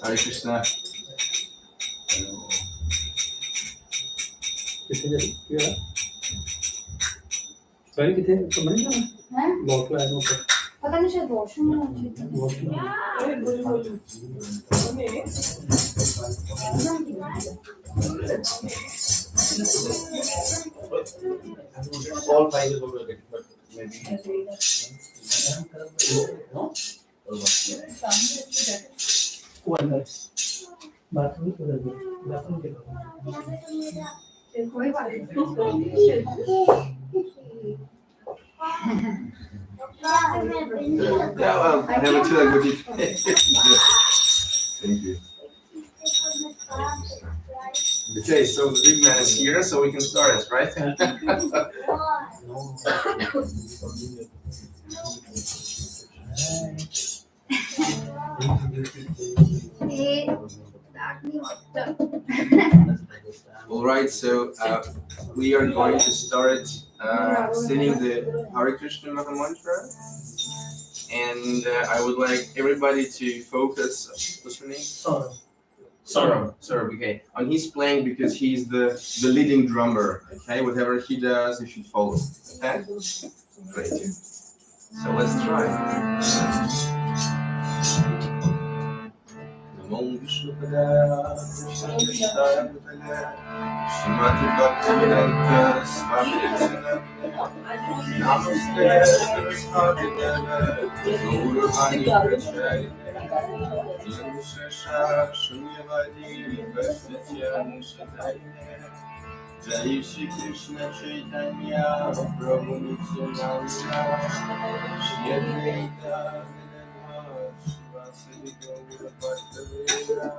Hare Krishna. Sorry, कितने कमरे में हैं? बॉटल है ऊपर। पता नहीं शायद वॉशरूम में होती है। All five is okay, but maybe. वो अंदर बाथरूम उधर भी बाथरूम के कोई बात Yeah, well, I have a chill with you. Thank you. Okay, so the big man is here, so we can start it, right? All right, so we are going to start singing the Hare Krishna Mantra, and I would like everybody to focus. What's your name? Saurabh, okay. And he's playing because he's the leading drummer, okay? Whatever he does, you should follow, okay? Great. So let's try. Namo Vishnu Padaya Krishna Krishna Srimati Bhaktivedanta Swami Namaste Saraswati Deva Gauravani Prachari Shasha Shunyavadi Vashyatya Shadaya Jai Shri Krishna Chaitanya Prabhu Nityananda Shri Advaita Shivasadi Gaura Bhattavira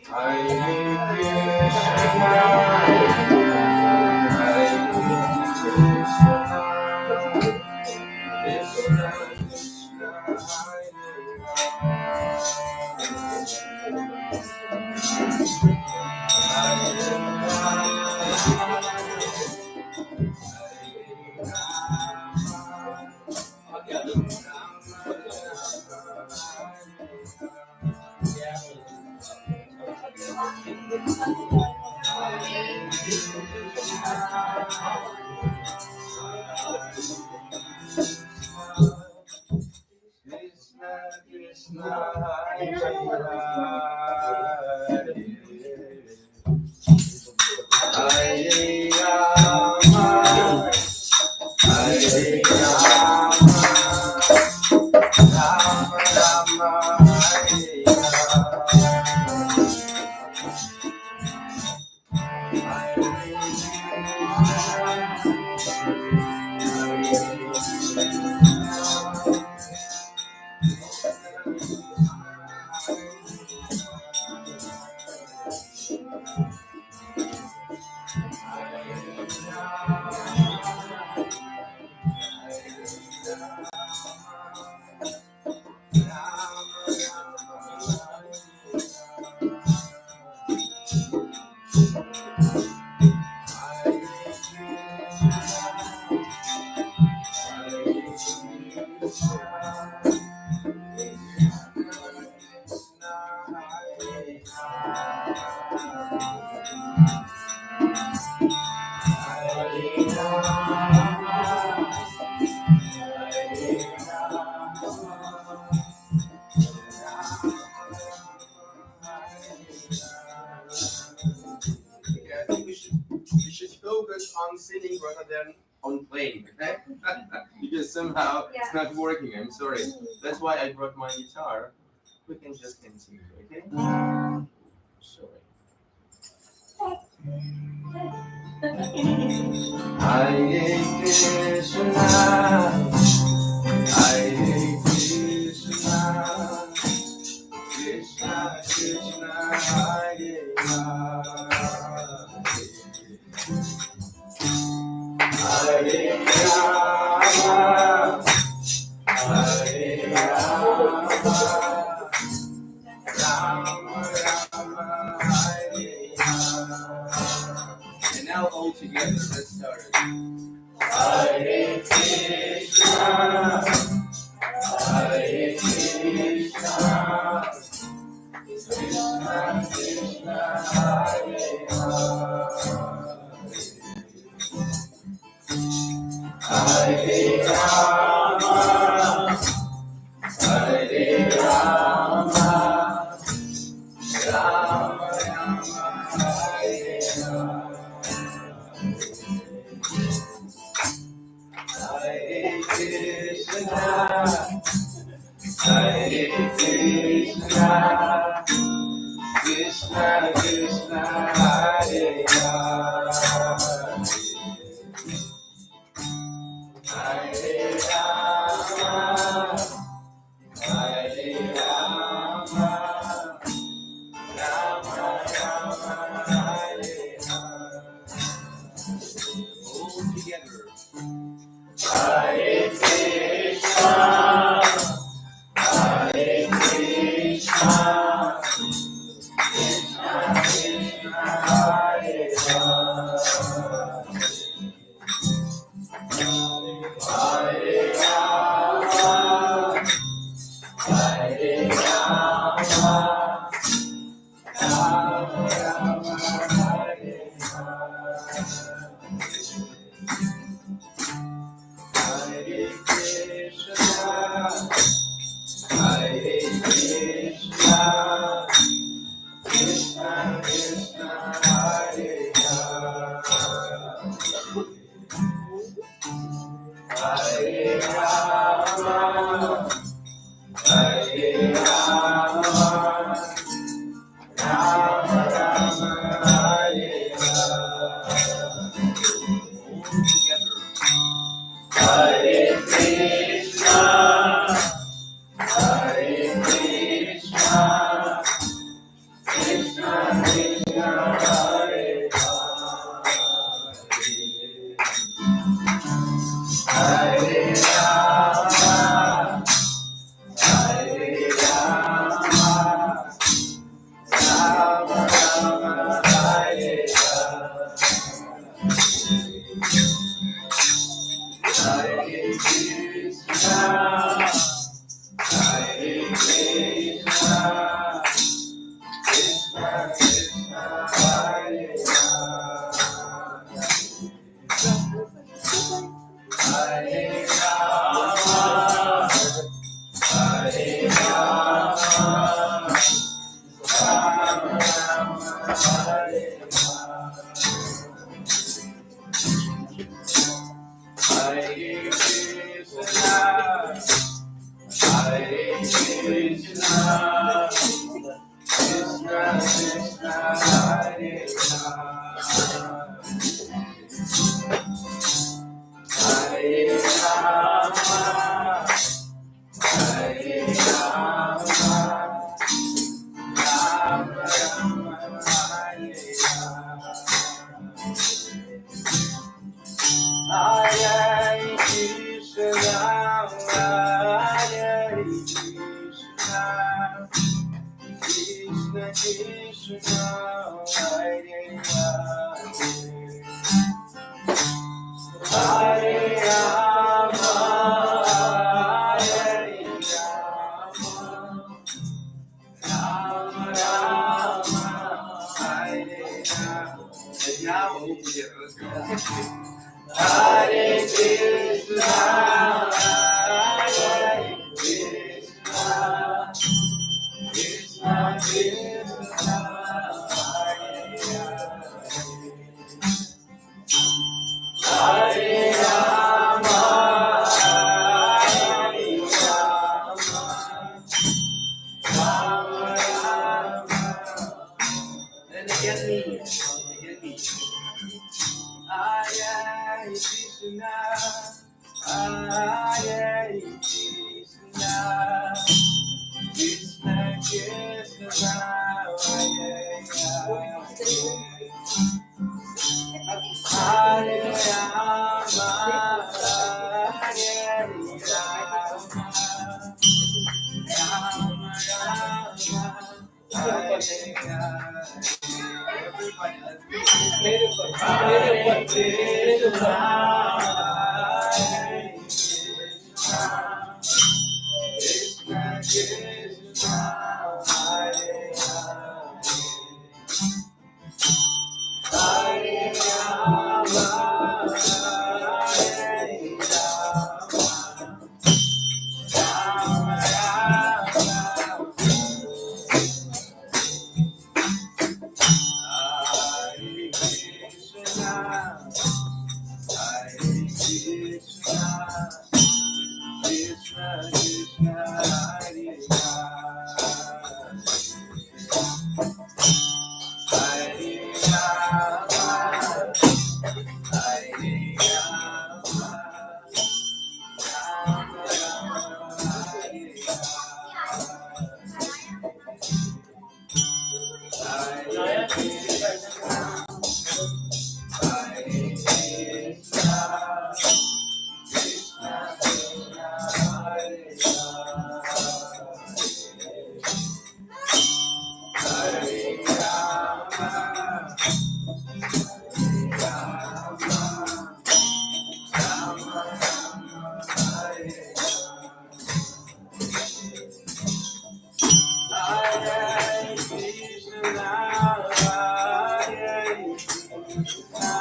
Hare Krishna Hare Krishna Krishna Krishna Krishna Hare Rama Hare Rama Rama Rama Hare On singing rather than on playing, okay? Because somehow it's not working, I'm sorry. That's why I brought my guitar. We can just continue, okay? Sorry. Hare Krishna, Hare Krishna, Krishna Krishna, Hare Rama, Hare Rama, Hare Rama, Rama Rama, Hare Rama. And now all together, let's start it. Hare Krishna, Hare Krishna, Krishna Krishna, Hare Rama, Hare Rama, Hare Rama, Rama Rama, Hare Rama, Hare Krishna, Hare Krishna, Krishna Krishna, Hare Rama, Hare Rama, Hare Rama, Rama Rama, Hare Rama. All together. Hare Krishna, Hare Krishna, Krishna Krishna, Hare Rama, Hare Rama, Hare Rama, Rama Rama, Hare Rama. Hare Krishna, Hare Krishna, Krishna Krishna, Hare Rama, Hare Rama, Hare Rama, Rama Rama, Hare Rama. All together. Hare Krishna, Hare Krishna, Krishna Krishna, Hare Rama, Hare Rama, Hare Rama, Rama Rama, Hare Rama, Hare Krishna, Hare Krishna, Krishna Krishna, Hare Rama, Hare Rama, Hare Rama, Rama Rama, Hare Rama, Hare Krishna, Hare Krishna, Krishna Krishna, Hare Rama, Hare Rama, Hare Rama, Rama Rama, Hare Rama, Hare Krishna, Hare Krishna, Krishna Krishna, Hare Rama, Hare Krishna, Krishna Krishna Hare Hare, Hare Rama, Hare Rama, Rama Rama, Hare Hare. Everybody, let's do it. Hare Krishna, Hare Krishna, Krishna Krishna, Hare Hare, Hare Rama, Hare Rama, Rama Rama, Hare Krishna, Hare Krishna, Krishna Krishna, Hare Hare, Hare Rama, Hare Rama, Rama Rama, Hare Hare Krishna, Hare Krishna, Krishna Krishna, Hare Hare Rama, Rama, Rama Rama, Hare Hare Krishna, Hare Krishna,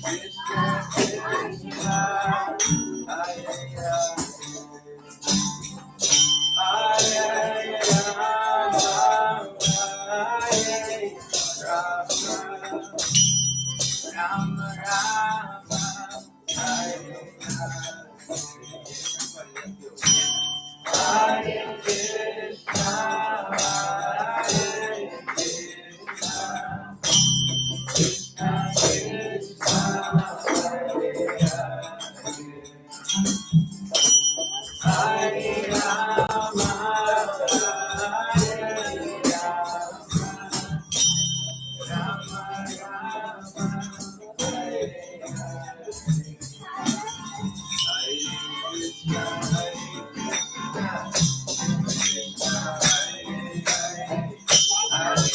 Krishna Krishna, Hare Hare Rama, Hare Rama, Rama Rama, Hare Hare Krishna, Hare Krishna, Krishna Krishna, Hare Hare Rama, Hare Rama, Rama Rama, Hare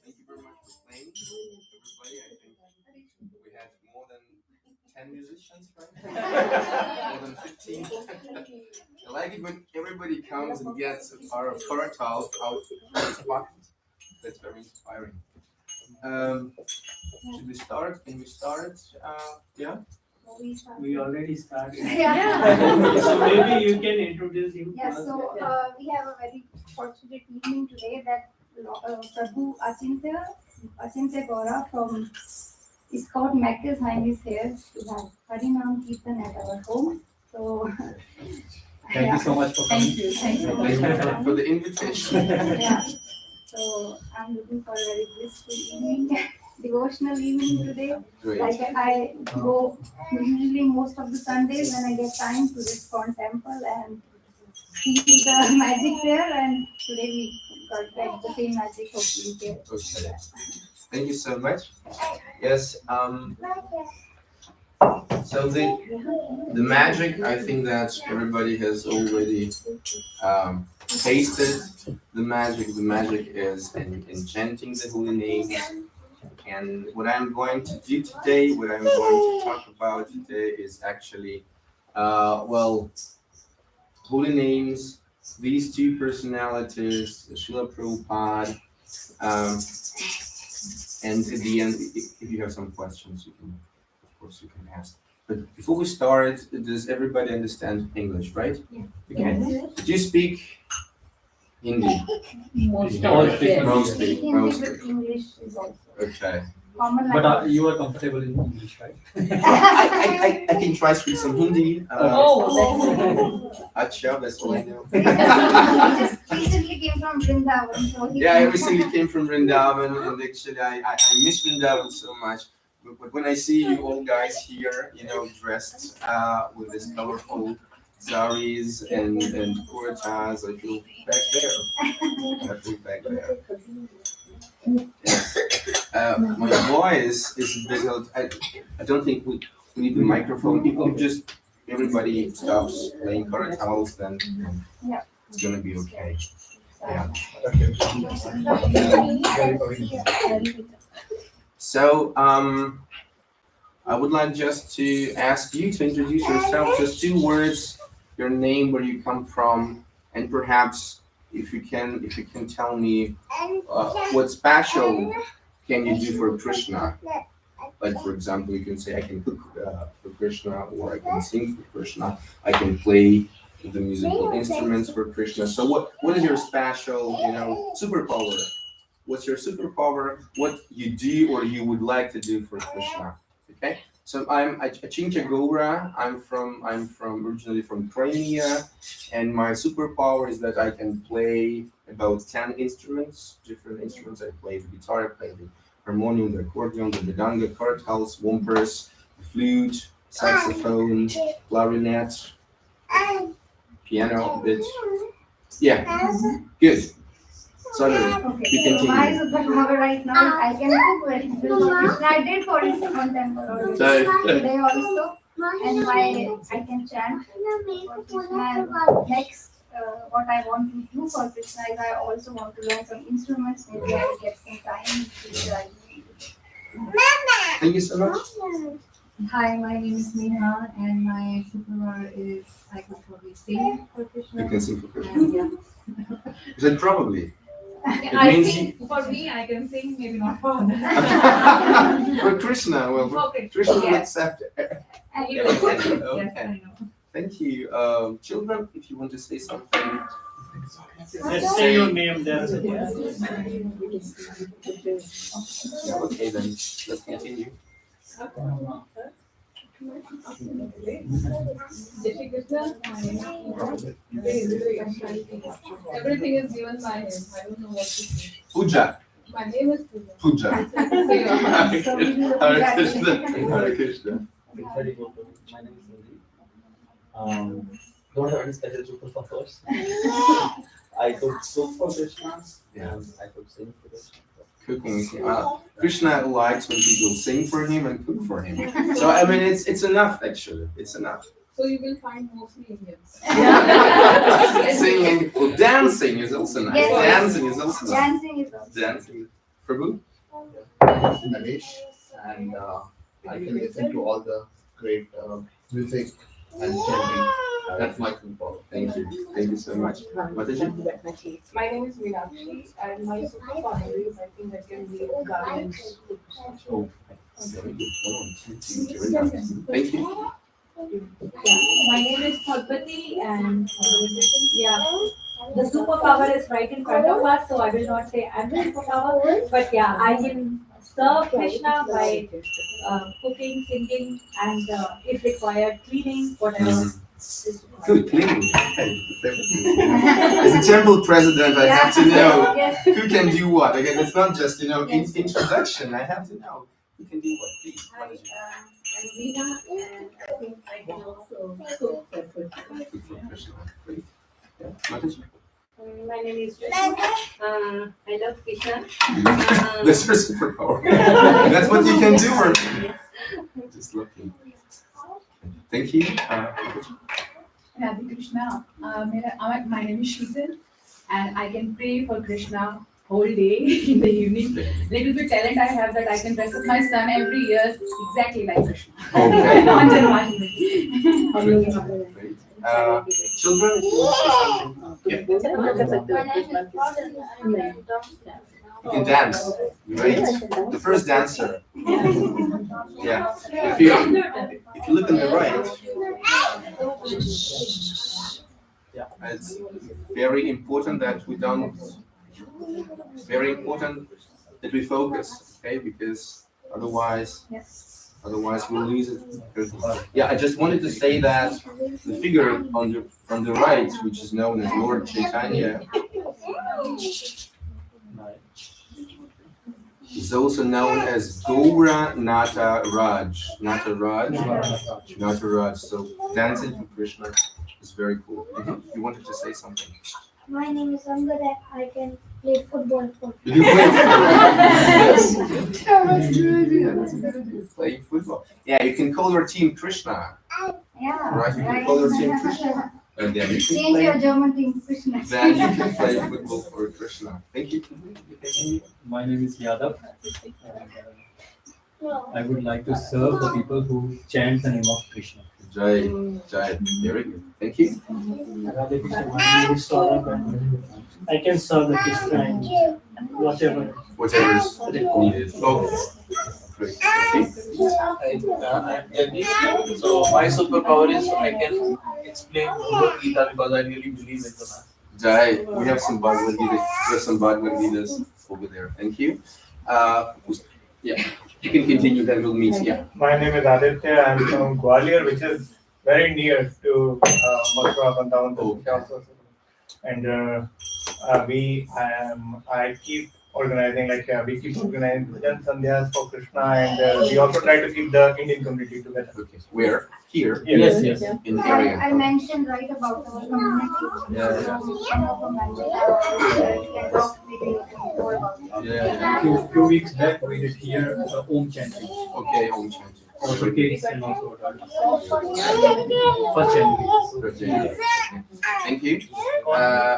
Thank you very much for playing, everybody. I think we had more than 10 musicians, right? More than 15. I like it when everybody comes and gets our chorale out of his pocket. That's very inspiring. Should we start? Can we start? Yeah? We already started. Yeah. So maybe you can introduce him. Yeah, so we have a very fortunate evening today that Prabhu Achintya Gaura from Iskon Mack's Time is here to have Hare Rama Kirtan at our home. So Thank you so much for coming. thank you. Thank you for the invitation. Yeah. So I'm looking for a very blissful evening, devotional evening today. Great. Like I go usually most of the Sundays when I get time to this Iskon temple and feel the magic there, and today we got like the same magic hopefully here. Okay. Thank you so much. Yes. So the magic, I think that everybody has already tasted the magic. The magic is in chanting the holy names. And what I'm going to do today, what I'm going to talk about today is actually, holy names, these two personalities, Srila Prabhupada, and at the end, if you have some questions, of course, you can ask. But before we start, does everybody understand English, right? Yeah. Okay. Do you speak Hindi? Most All of speak it. mostly, Hindi mostly. with English is also Okay. common But language. you are comfortable in English, right? I can try speak some Hindi. Acha, that's all I know. He just recently came from Vrindavan, so he Yeah, I recently came from Vrindavan, and actually I miss Vrindavan so much. But when I see you all guys here, dressed with this colorful saris and kurtas, I feel back there. I feel back there. Yes. My voice is a bit out. I don't think we need the microphone. If just everybody stops playing corotals, then Yeah. it's gonna be okay. Yeah. So I would like just to ask you to introduce yourself. Just 2 words, your name, where you come from, and perhaps if you can tell me what special can you do for Krishna? Like for example, you can say I can cook for Krishna, or I can sing for Krishna. I can play the musical instruments for Krishna. So what is your special, superpower? What's your superpower? What you do or you would like to do for Krishna? Okay. So I'm Achincha Gora. I'm originally from Crimea, and my superpower is that I can play about 10 instruments, different instruments. I play the guitar, I play the harmonium, the accordion, the mridanga, kartals, wompers, the flute, saxophone, clarinet, piano, a bit. Yeah, good. Sorry, Okay, you so my continue. superpower right now, I can cook vegetables for Krishna. I did for his one temple already. Sorry. Today also. And I can chant for Krishna. Next, what I want to do for Krishna is I also want to learn some instruments. Maybe I will get some time in future. Thank you so much. Hi, my name is Neha, and my superpower is I could probably sing for You Krishna. can sing for Krishna. And yeah. You said probably. It I means think for me, I can sing, maybe not for others. For Krishna, well, Okay. Krishna will Yes. accept it. You will accept it. Yes, Okay. I know. Thank you. Children, if you want to say something. Let's say your name there. Yeah, okay, then let's continue. Jai Krishna, everything is given by him. I don't know what to say. Puja. My name is Pooja. Puja. So we do the Hare puja. Krishna. Hare Krishna. Very good. My name is Sandeep. Don't have any special superpowers. I could cook for Krishna. Yeah. And I could sing for Krishna. Cooking. Krishna likes when people sing for him and cook for him. So I mean, it's enough actually. It's enough. So you will find mostly Indians. Singing, well, dancing is also nice. Yes. Dancing is also nice. Dancing is also. Dancing. Prabhu? Naresh, and I can listen to all the great music and chanting. That's my superpower. Thank you. Thank you so much. Mataji? My name is Meenakshi, and my superpower is I think I can weave garlands. Oh, very good. Oh, very nice. Thank you. My name is Bhagwati, and the superpower is right in front of us, so I will not say I'm the superpower, but yeah, I can serve Krishna by cooking, singing, and if required, cleaning, whatever. Good cleaning. As a temple president, I have to know Yes. who can do what. Again, it's not just introduction. I have to know who can do what. Please. Hi, Mataji. I'm Veena, and I think I can also cook for Krishna. Good for Krishna. Great. Yeah. Mataji? My name is Rashmi. I love Krishna. That's your superpower. That's what you can do for me. Just looking. Thank you. Hare Krishna. My name is Sheetal, and I can pray for Krishna whole day in the evening. Little bit talent I have that I can dress up my son every year exactly like Krishna. Okay. On Janmashtami. Great. Children, if you want to say something. Yeah. You can dance. Great. The first dancer. Yeah. If you look on the right, it's very important that we don't. It's very important that we focus, okay? Because otherwise we'll lose it. Yeah, I just wanted to say that the figure on the right, which is known as Lord Chaitanya, is also known as Gaura Nata Raj. So dancing for Krishna is very cool. You wanted to say something? My name is Angad. I can play football for You can play football. Yes. Yeah, that's a good idea. That's a good idea. Playing football. Yeah, you can call your team Krishna. Yeah. Right? You can call your team Krishna. And then you can Change your play. German team Krishna. Then you can play football for Krishna. Thank you. My name is Yadav. And, I would like to serve the people who chant the name of Krishna. Jai, Jai. Very good. Thank you. Hare Krishna, my name is Saurabh and I can serve the Krishna and whatever. Whatever is needed. Okay. Great. Thank you. I'm Jagdish. So my superpower is I can explain Bhagavad Gita because I really believe in the math. Jai, we have some Bhagavad Gita. We have some Bhagavad Gitas over there. Thank you. Yeah, you can continue. Then we'll meet. Yeah. My name is Aditya. I'm from Gwalior, which is very near to Mathura, Vrindavan, also. And I keep organizing, we keep organizing Bhajan Sandhyas for Krishna, and we also try to keep the Indian community together. Okay. Where? Here? Yes. In the area. I mentioned right about our community. Yeah. So some of the members can talk with you more about it. Yeah. Few weeks back we did here Om chanting. Okay. Om chanting. Also kids and also adults. First chanting. Okay. Thank you.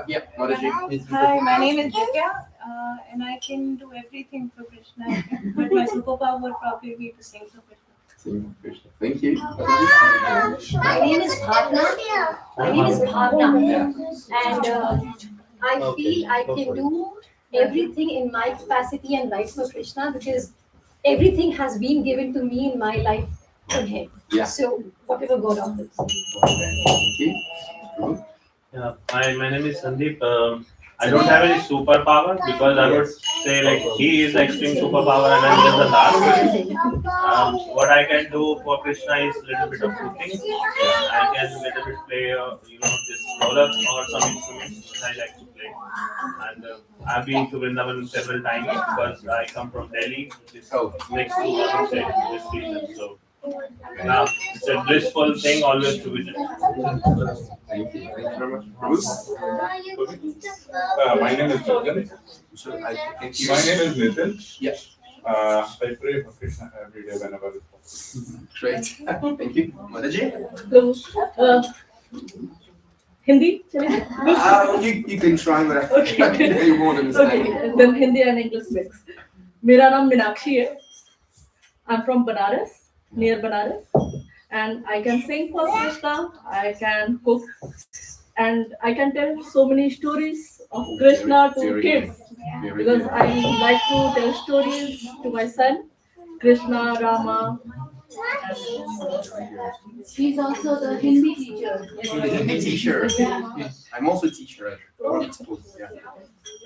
Yeah, Mataji. Hi, my name is Divya, and I can do everything for Krishna. But my superpower would probably be to sing for Krishna. Sing Krishna. Thank you. My name is Bhavna. And I feel I can do everything in my capacity and right for Krishna because everything has been given to me in my life from him. Yeah. So whatever God offers. Thank you. Yeah, hi, my name is Sandeep. I don't have any superpower because I would say like he is the extreme superpower and I'm just the last. What I can do for Krishna is little bit of cooking. I can little bit play, this dholak or some instruments I like to play. And I've been to Vrindavan several times because I come from Delhi, which is next to I would say this region. So it's a blissful thing always to visit. Thank you. Thank you very much. Prabhu? My name is Jordan. My name is Nitin. Yes. I pray for Krishna every day whenever it's possible. Great. Thank you. So, Hindi? You can try whatever Okay. you want to understand. Okay, then Hindi and English mix. मेरा नाम मीनाक्षी है. I'm from Banaras, near Banaras, and I can sing for Krishna. I can cook, and I can tell so many stories of Krishna to kids because I like to tell stories to my son, Krishna, Rama. She's also the Hindi teacher. Hindi teacher. I'm also a teacher at public school. Yeah.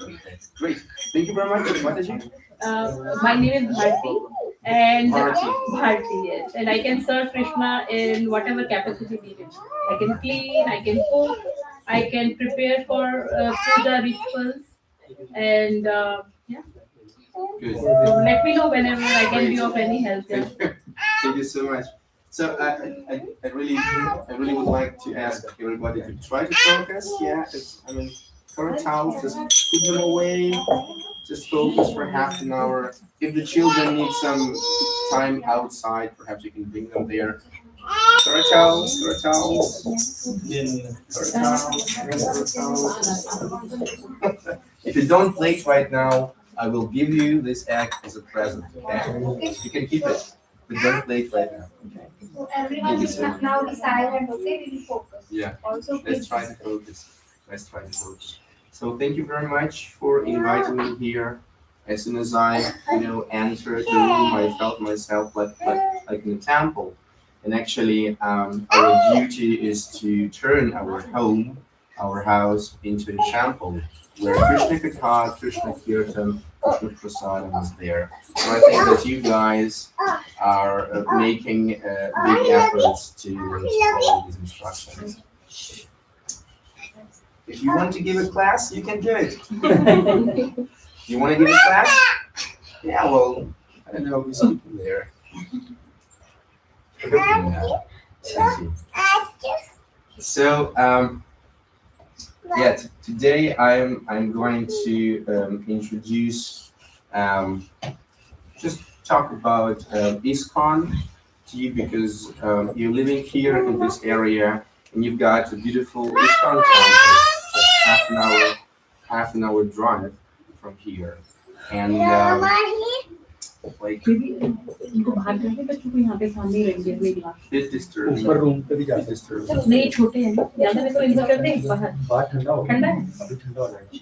Okay. Great. Thank you very much, Mataji. My name is Bharti, and Bharti. Yes, and I can serve Krishna in whatever capacity needed. I can clean, I can cook, I can prepare for puja rituals, and yeah. Good. So let me know whenever I can be of any help. Yeah. Thank you so much. So I really would like to ask everybody to try to focus. Yeah, current towels, just put them away. Just focus for half an hour. If the children need some time outside, perhaps you can bring them there. Current towels, current towels. Current towels. If you don't play it right now, I will give you this egg as a present. Okay? You can keep it, but don't play it right now. Okay? So everyone is now be silent, okay? We will focus. Yeah. Also, Let's try to focus. Let's try to focus. So thank you very much for inviting me here. As soon as I, entered the room, I felt myself like in a temple. And actually, our duty is to turn our home, our house, into a temple where Krishna Katha, Krishna Kirtan, Krishna Prasadam is there. So I think that you guys are making big efforts to follow these instructions. If you want to give a class, you can do it. You want to give a class? Yeah, well, I don't know who's speaking there. Yeah. Thank you. So, today I'm going to introduce, just talk about Iskon to you because you're living here in this area and you've got a beautiful Iskon temple. Half an hour drive from here, and like इनको बाहर करके बच्चों को यहाँ पे सामने ही रहेंगे मेरी बात bit disturbing. ऊपर रूम पे भी जाते हैं। नहीं छोटे हैं या तो इसको इनको कर दे बाहर बाहर ठंडा हो ठंडा है अभी ठंडा हो जाएगा।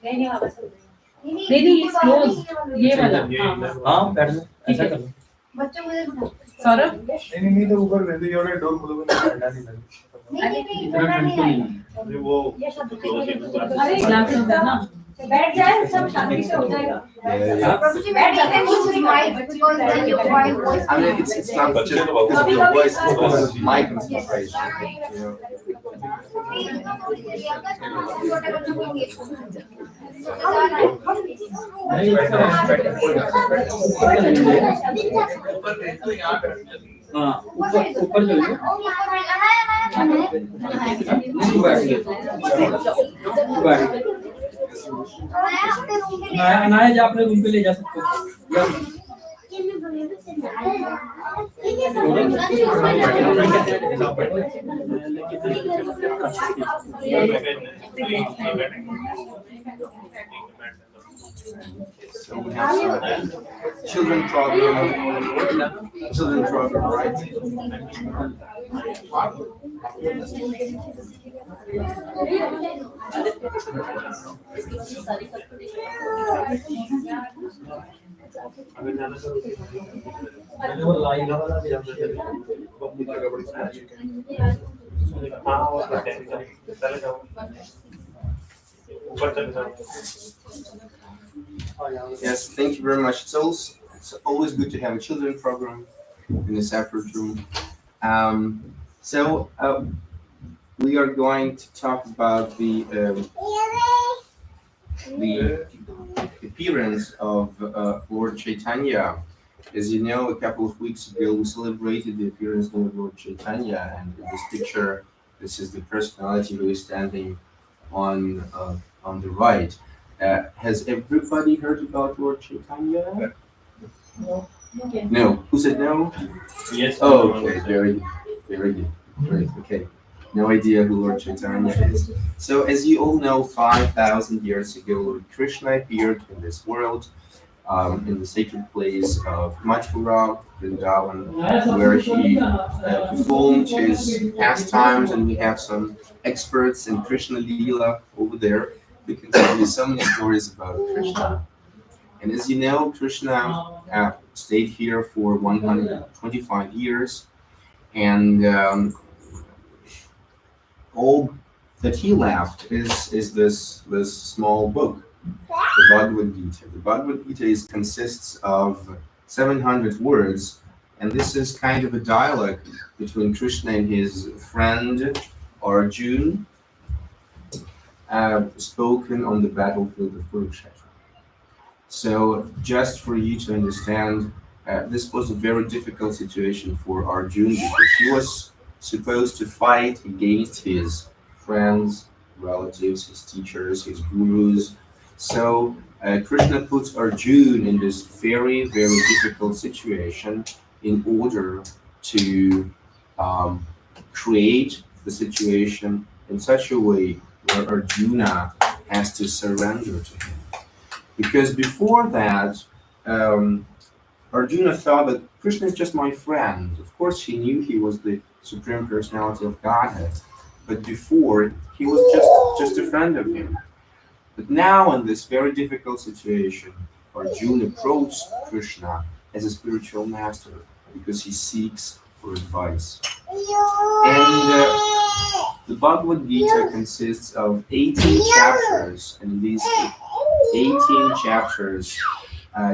नहीं वापस नहीं इट्स क्लोज ये वाला हाँ बैठ लो ऐसा कर लो। बच्चों को सौरभ नहीं तो ऊपर रहते ही और डोर खोलो ना ठंडा नहीं लगे। इतना ठंड तो नहीं वो close ही अरे ग्लास होता है ना बैठ जाए सब शांति से हो जाएगा प्रभु जी बैठ जाते हैं कुछ revive because then your voice I mean, it's not just because of your voice, it's because of my concentration. You know. छोटे बच्चों को engage नहीं हाँ ऊपर चलिए अनाया जा अपने रूम पे ले जा सकते हो। So we have some children program, right? Yes, thank you very much. It's always good to have a children program in a separate room. So we are going to talk about the appearance of Lord Chaitanya. As you know, a couple of weeks ago we celebrated the appearance of Lord Chaitanya, and in this picture, this is the personality who is standing on the right. Has everybody heard about Lord Chaitanya? No. Who said no? Yes. Oh, okay. Very good. Very good. Great. Okay. No idea who Lord Chaitanya is. So, as you all know, 5,000 years ago, Lord Krishna appeared in this world, in the sacred place of Mathura, Vrindavan, where he performed his pastimes, and we have some experts in Krishna Leela over there who can tell you so many stories about Krishna. And as you know, Krishna stayed here for 125 years, and all that he left is this small book, the Bhagavad Gita. The Bhagavad Gita consists of 700 words, and this is kind of a dialogue between Krishna and his friend Arjuna, spoken on the battlefield of Kurukshetra. So, just for you to understand, this was a very difficult situation for Arjuna because he was supposed to fight against his friends, relatives, his teachers, his gurus. So Krishna puts Arjuna in this very, very difficult situation in order to create the situation in such a way where Arjuna has to surrender to him. Because before that, Arjuna thought that Krishna is just my friend. Of course, he knew he was the Supreme Personality of Godhead, but before, he was just a friend of him. But now, in this very difficult situation, Arjuna approached Krishna as a spiritual master because he seeks for advice. And the Bhagavad Gita consists of 18 chapters, and in these 18 chapters,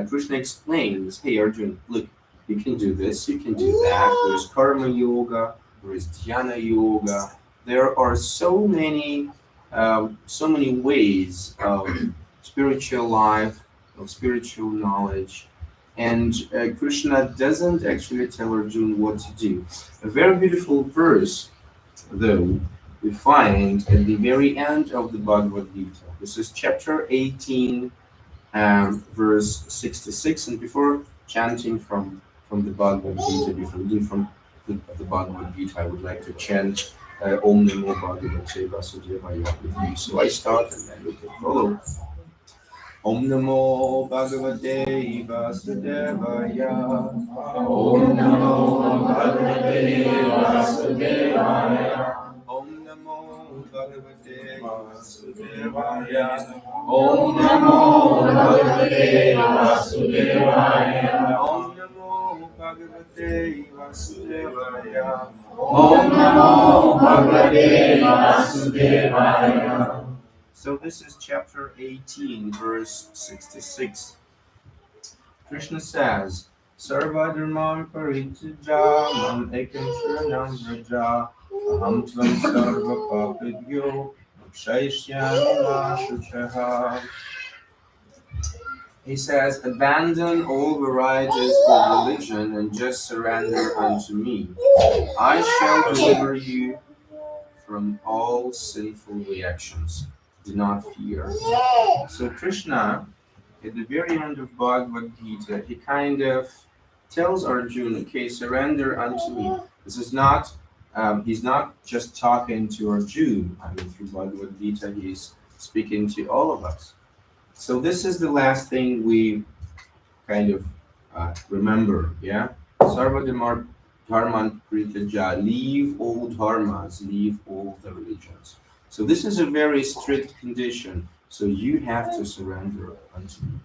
Krishna explains, hey Arjuna, look, you can do this, you can do that. There's karma yoga, there is dhyana yoga. There are so many ways of spiritual life, of spiritual knowledge, and Krishna doesn't actually tell Arjuna what to do. A very beautiful verse, though, we find at the very end of the Bhagavad Gita. This is chapter 18, verse 66, and before chanting from the Bhagavad Gita, before reading from the Bhagavad Gita, I would like to chant Om Namo Bhagavate Vasudevaya with you. So I start and then you can follow. Om Namo Bhagavate Vasudevaya. Om Namo Bhagavate Vasudevaya. Om Namo Bhagavate Vasudevaya. Om Namo Bhagavate Vasudevaya. Om Namo Bhagavate Vasudevaya. Om Namo Bhagavate Vasudevaya. So this is chapter 18, verse 66. Krishna says, Sarva dharman parityaja mam ekam sharanam vraja aham tvam sarva papidyo akshayishyami ma shuchaha. He says, abandon all varieties of religion and just surrender unto me. I shall deliver you from all sinful reactions. Do not fear. So Krishna, at the very end of Bhagavad Gita, he kind of tells Arjuna, okay, surrender unto me. This is not, he's not just talking to Arjuna. I mean, through Bhagavad Gita, he's speaking to all of us. So this is the last thing we kind of remember, yeah? Sarva dharman prityaja, leave all dharmas, leave all the religions. So this is a very strict condition. So you have to surrender unto me.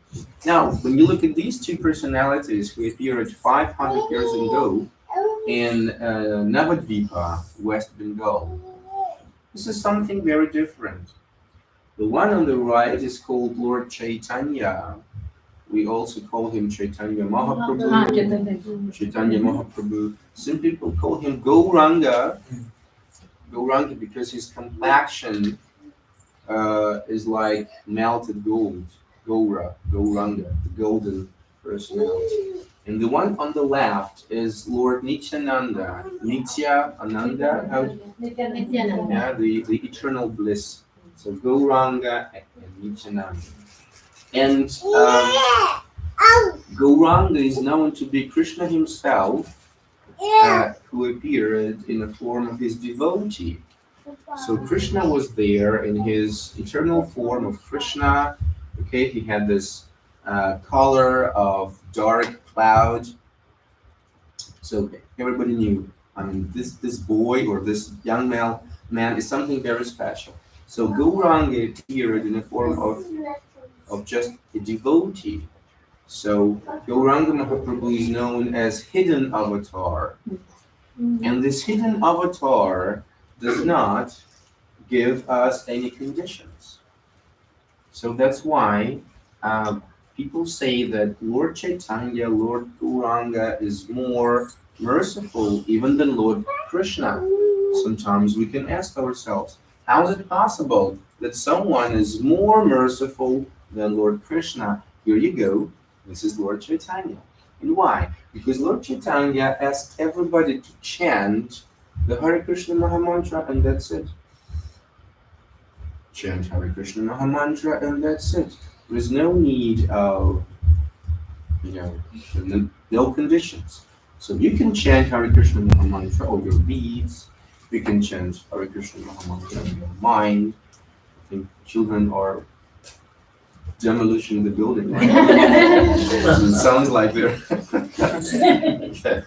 Now, when you look at these two personalities who appeared 500 years ago in Navadvipa, West Bengal, this is something very different. The one on the right is called Lord Chaitanya. We also call him Chaitanya Mahaprabhu. Chaitanya Mahaprabhu. Some people call him Gauranga. Gauranga because his complexion is like melted gold. Gauranga, the golden personality. And the one on the left is Lord Nityananda. Nityananda, yeah, the eternal bliss. So Gauranga and Nityananda. And Gauranga is known to be Krishna himself, who appeared in the form of his devotee. So Krishna was there in his eternal form of Krishna. Okay, he had this color of dark cloud. So everybody knew, I mean, this boy or this young man is something very special. So Gauranga appeared in the form of just a devotee. So Gauranga Mahaprabhu is known as hidden avatar. And this hidden avatar does not give us any conditions. So that's why people say that Lord Chaitanya, Lord Gauranga is more merciful even than Lord Krishna. Sometimes we can ask ourselves, how is it possible that someone is more merciful than Lord Krishna? Here you go. This is Lord Chaitanya. And why? Because Lord Chaitanya asked everybody to chant the Hare Krishna Mahamantra, and that's it. Chant Hare Krishna Mahamantra, and that's it. There is no need of, no conditions. So you can chant Hare Krishna Mahamantra over your beads. You can chant Hare Krishna Mahamantra in your mind. I think children are demolishing the building. Right? It sounds like they're. Okay.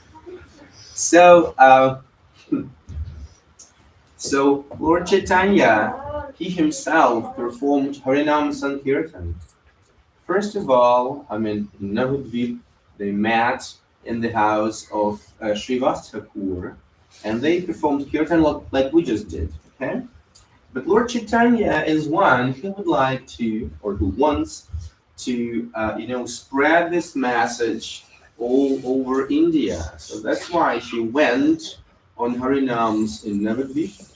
So Lord Chaitanya, he himself performed Harinam Sankirtan. First of all, in Navadvip, they met in the house of Srivastava Thakur, and they performed Kirtan like we just did. Okay. But Lord Chaitanya is one who would like to, or who wants to, spread this message all over India. So that's why she went on Harinams in Navadvip.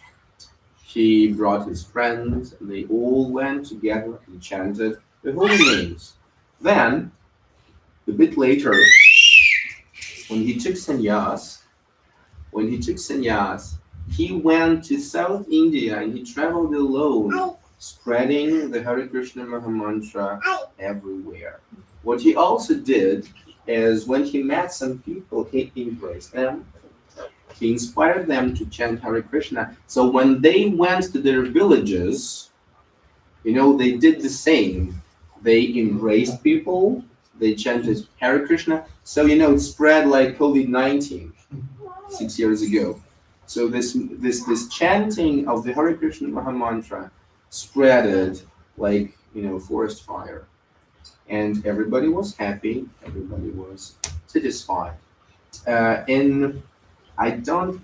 He brought his friends, and they all went together and chanted the holy names. Then, a bit later, when he took sannyas, he went to South India and he traveled alone, spreading the Hare Krishna Mahamantra everywhere. What he also did is when he met some people, he embraced them. He inspired them to chant Hare Krishna. So when they went to their villages, they did the same. they embraced people, they chanted Hare Krishna. So it spread like COVID-19 6 years ago. So this chanting of the Hare Krishna Maha Mantra spreaded like forest fire, and everybody was happy, everybody was satisfied. And I don't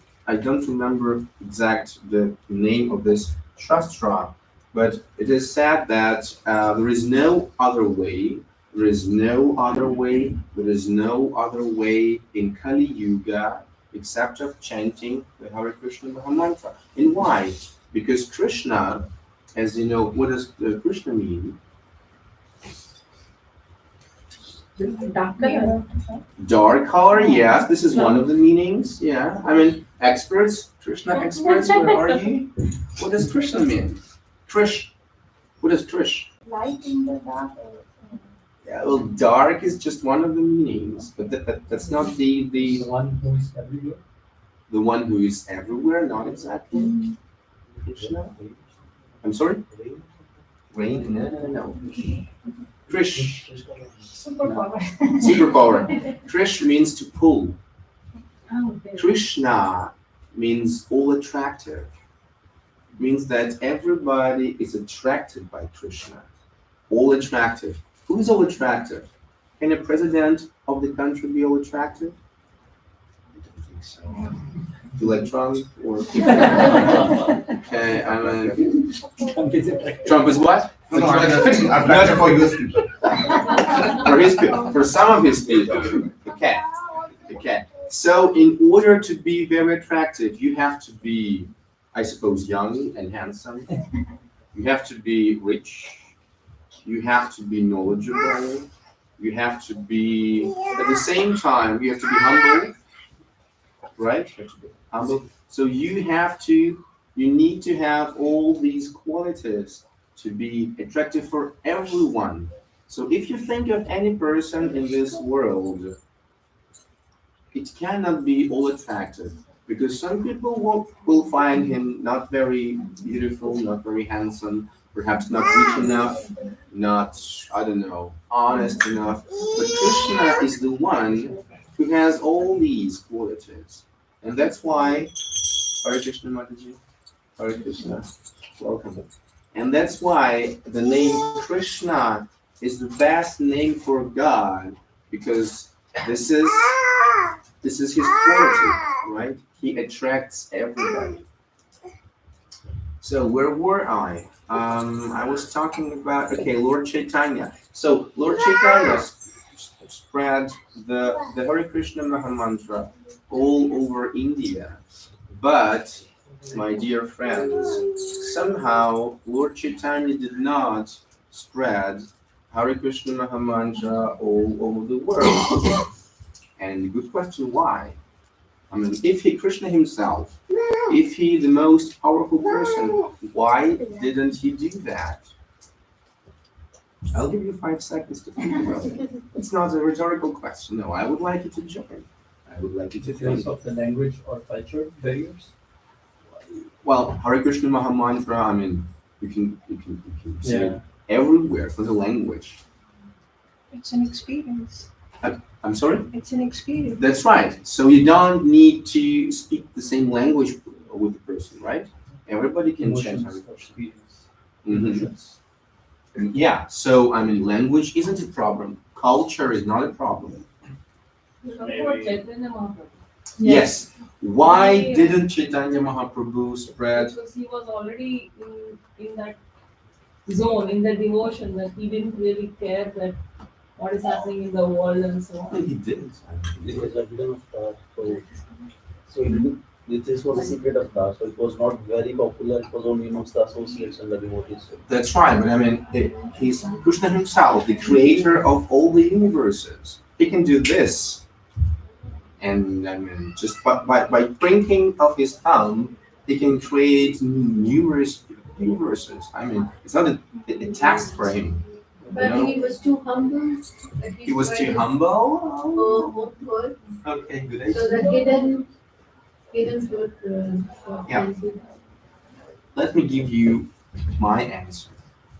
remember exact the name of this shastra, but it is said that there is no other way. There is no other way. There is no other way in Kali Yuga except of chanting the Hare Krishna Maha Mantra. And why? Because Krishna, as you know, what does Krishna mean? Dark color. Dark color, yes, this is one of the meanings. Yeah, I mean, experts, Krishna experts, where are you? What does Krishna mean? Krish. What is Krish? Light in the dark. Yeah, well, dark is just one of the meanings, but that's not the one who is everywhere. The one who is everywhere, not exactly. Krishna. I'm sorry? Rain? No. Krish. Superpower. Superpower. Krish means to pull. Oh, okay. Krishna means all attractive. Means that everybody is attracted by Krishna. All attractive. Who is all attractive? Can a president of the country be all attractive? I don't think so. You like Trump or? Okay, Trump is what? No, attractive for US people. For his people, for some of his people. Okay. So in order to be very attractive, you have to be, I suppose, young and handsome. You have to be rich. You have to be knowledgeable. You have to be, at the same time, you have to be humble. Right? You have to be humble. So you need to have all these qualities to be attractive for everyone. So if you think of any person in this world, it cannot be all attractive, because some people will find him not very beautiful, not very handsome, perhaps not rich enough, not, I don't know, honest enough. But Krishna is the one who has all these qualities. And that's why, Hare Krishna Mataji, Hare Krishna, welcome. And that's why the name Krishna is the best name for God, because this is his quality, right? He attracts everybody. So where were I? I was talking about, Lord Chaitanya. So Lord Chaitanya spread the Hare Krishna Maha Mantra all over India. But, my dear friends, somehow Lord Chaitanya did not spread Hare Krishna Maha Mantra all over the world. And good question, why? I mean, if he, Krishna himself, if he the most powerful person, why didn't he do that? I'll give you 5 seconds to think about it. It's not a rhetorical question. No, I would like you to join. I would like you to Because think. of the language or culture barriers. Well, Hare Krishna Maha Mantra, I mean, you can say it everywhere. It's not a language. It's an experience. I'm sorry? It's an experience. That's right. So you don't need to speak the same language with the person, right? Everybody can chant Hare Krishna. Emotions. Yeah, so I mean, language isn't a problem. Culture is not a problem. Yes. Why didn't Chaitanya Mahaprabhu spread? Because he was already in that zone, in the devotion, that he didn't really care that what is happening in the world and so on. He didn't. It was a hidden star. This was a secret of that. So it was not very popular. It was only amongst the associates and the devotees. That's right, but I mean, he's Krishna himself, the creator of all the universes. He can do this. And I mean, just by thinking of his thumb, he can create numerous universes. I mean, it's not a task for him. But he was too humble. He was too humble? Hopeful. Okay, good. So that he didn't put. Yeah. Let me give you my answer.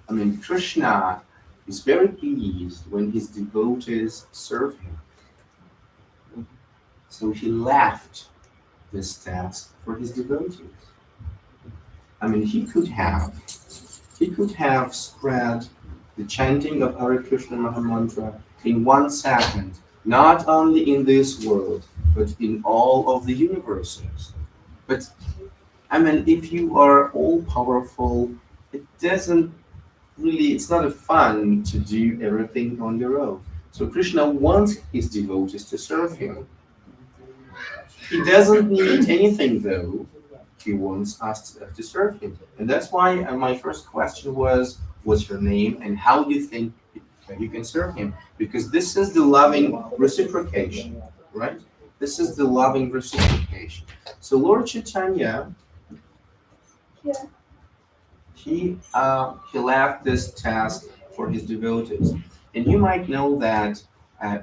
I mean, Krishna is very pleased when his devotees serve him. So he left this task for his devotees. I mean, he could have spread the chanting of Hare Krishna Mahamantra in 1 second, not only in this world, but in all of the universes. But I mean, if you are all powerful, it doesn't really, it's not a fun to do everything on your own. So Krishna wants his devotees to serve him. He doesn't need anything though. He wants us to serve him. And that's why my first question was, what's your name and how do you think that you can serve him? Because this is the loving reciprocation, right? This is the loving reciprocation. So Lord Chaitanya, he left this task for his devotees. And you might know that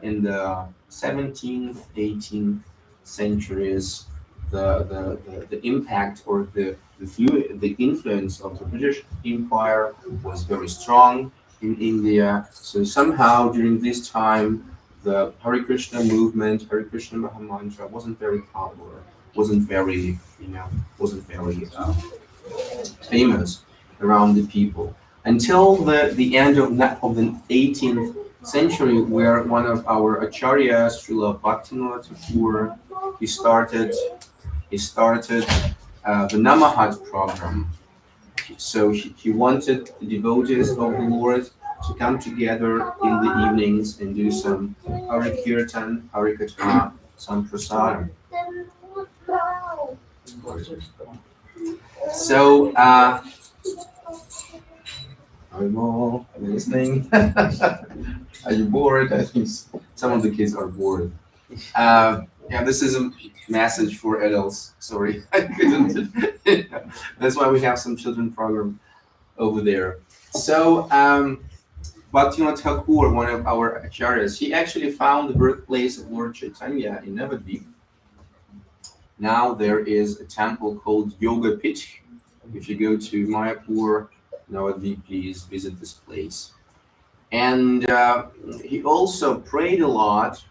in the 17th, 18th centuries, the impact or the influence of the British Empire was very strong in India. So somehow during this time, the Hare Krishna movement, Hare Krishna Mahamantra wasn't very popular, wasn't very famous around the people until the end of the 18th century, where one of our acharyas, Srila Bhaktivinoda Thakur, he started the Namahat program. So he wanted the devotees of the Lord to come together in the evenings and do some Hare Kirtan, Hare Katha, some prasadam. So, I'm all listening. Are you bored? I think some of the kids are bored. Yeah, this is a message for adults. Sorry, I couldn't. That's why we have some children program over there. So, Bhaktivinoda Thakur, one of our acharyas, he actually found the birthplace of Lord Chaitanya in Navadvip. Now there is a temple called Yoga Pit. If you go to Mayapur, Navadvip, please visit this place. And he also prayed a lot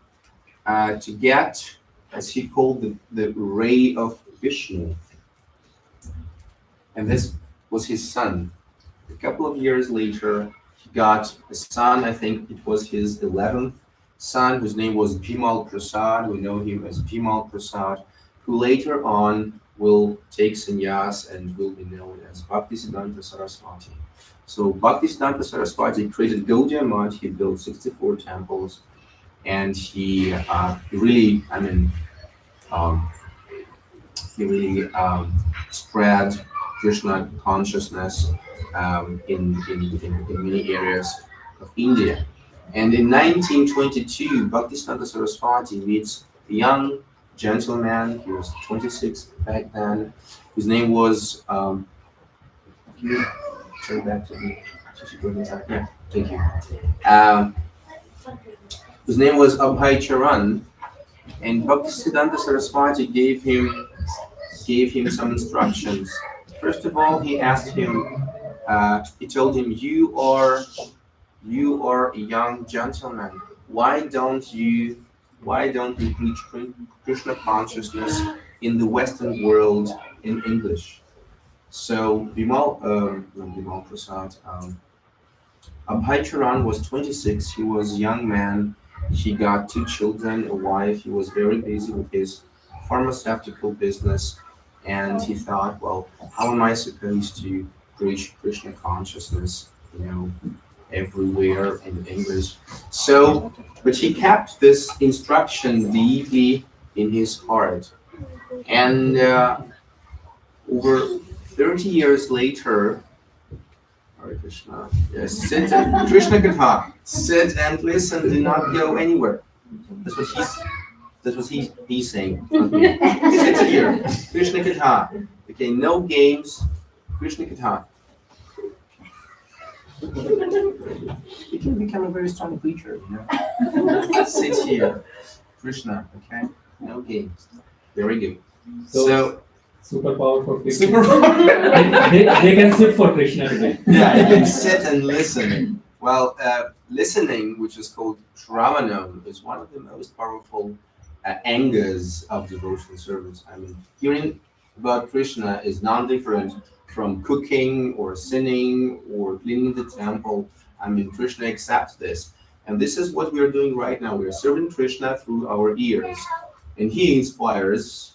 to get, as he called the ray of Vishnu. And this was his son. A couple of years later, he got a son, I think it was his 11th son, whose name was Bimal Prasad. We know him as Bimal Prasad, who later on will take sannyas and will be known as Bhaktisiddhanta Saraswati. So Bhaktisiddhanta Saraswati created Gaudiya Math. He built 64 temples, and he really, spread Krishna consciousness in many areas of India. And in 1922, Bhaktisiddhanta Saraswati meets a young gentleman. He was 26 back then, whose name was turn back to me. Yeah, thank you. His name was Abhay Charan, and Bhaktisiddhanta Saraswati gave him some instructions. First of all, he asked him. He told him, "You are a young gentleman. Why don't you preach Krishna consciousness in the Western world in English?" So Bimal Prasad, Abhay Charan was 26. He was a young man. He got 2 children, a wife. He was very busy with his pharmaceutical business, and he thought, well, how am I supposed to preach Krishna consciousness, everywhere in English? So, but he kept this instruction deeply in his heart, and over 30 years later, Hare Krishna, yes, sit and Krishna Katha, sit and listen, do not go anywhere. That's what he's saying. Okay. Sit here, Krishna Katha. Okay, no games, Krishna Katha. You can become a very strong preacher, Sit here, Krishna. Okay, no games. Very good. So superpower for Krishna. Superpower. they can sit for Krishna today. Yeah, you can sit and listen. Well, listening, which is called Shravanam, is one of the most powerful angers of devotional service. I mean, hearing about Krishna is non-different from cooking or sinning or cleaning the temple. I mean, Krishna accepts this. And this is what we are doing right now. We are serving Krishna through our ears. And he inspires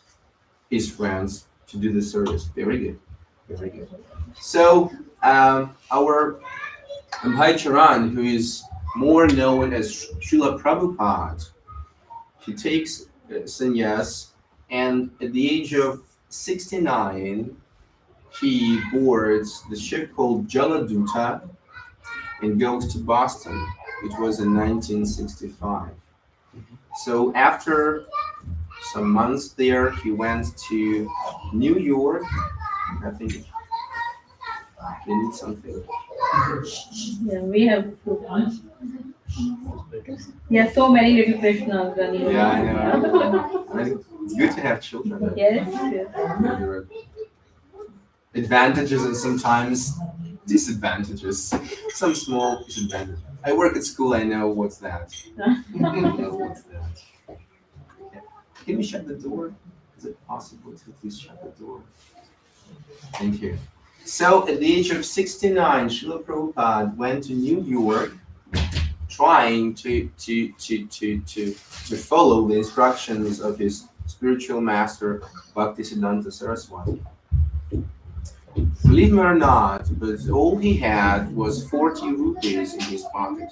his friends to do the service. Very good. Very good. So, our Bhai Charan, who is more known as Srila Prabhupada, he takes sannyas, and at the age of 69, he boards the ship called Jaladuta and goes to Boston. It was in 1965. So after some months there, he went to New York. I think they need something. Yeah, we have. Yeah, so many little Krishnas running Yeah, I around. know. I mean, it's good to have children. Yes, yes. There are advantages and sometimes disadvantages. Some small disadvantages. I work at school. I know what's that. I know what's that. Okay. Can we shut the door? Is it possible to please shut the door? Thank you. So at the age of 69, Srila Prabhupada went to New York trying to follow the instructions of his spiritual master, Bhaktisiddhanta Saraswati. Believe me or not, but all he had was 40 rupees in his pocket.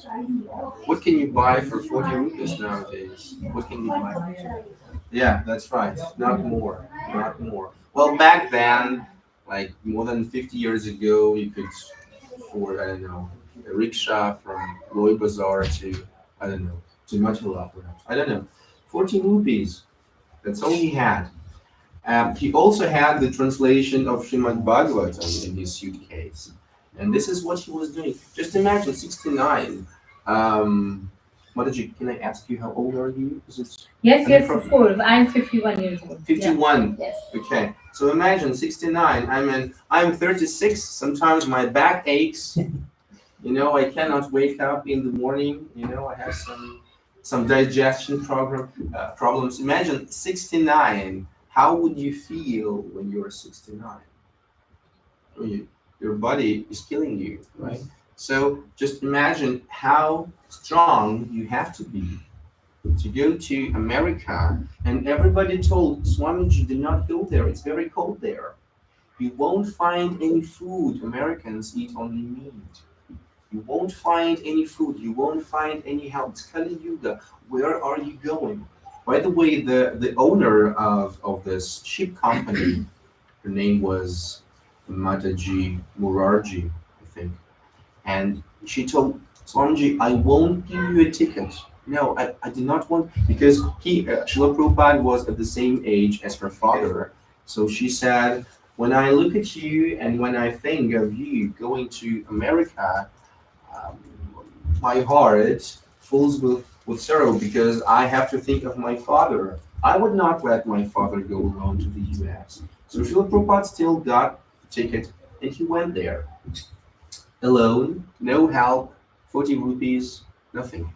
What can you buy for 40 rupees nowadays? What can you buy? Yeah, that's right. Not more. Not more. Well, back then, like more than 50 years ago, you could afford, I don't know, a rickshaw from Loy Bazaar to, I don't know, to Mathura perhaps. I don't know. 40 rupees. That's all he had. He also had the translation of Srimad Bhagavatam in his suitcase. And this is what he was doing. Just imagine 69. Mataji, can I ask you how old are you? Is it Yes, yes, of course. I'm 51 years old. 51? Yeah. Yes. Okay. So imagine 69. I mean, I'm 36. Sometimes my back aches. You know, I cannot wake up in the morning. You know, I have some digestion problems. Imagine 69. How would you feel when you're 69? Your body is killing you, right? So just imagine how strong you have to be to go to America. And everybody told Swamiji, do not go there. It's very cold there. You won't find any food. Americans eat only meat. You won't find any food. You won't find any help. It's Kali Yuga. Where are you going? By the way, the owner of this ship company, her name was Mataji Murarji, I think. And she told Swamiji, I won't give you a ticket. No, I did not want, because Srila Prabhupada was at the same age as her father. So she said, when I look at you and when I think of you going to America, um, my heart fills with sorrow because I have to think of my father. I would not let my father go alone to the US. So Srila Prabhupada still got the ticket and he went there. Alone, no help, 40 rupees, nothing.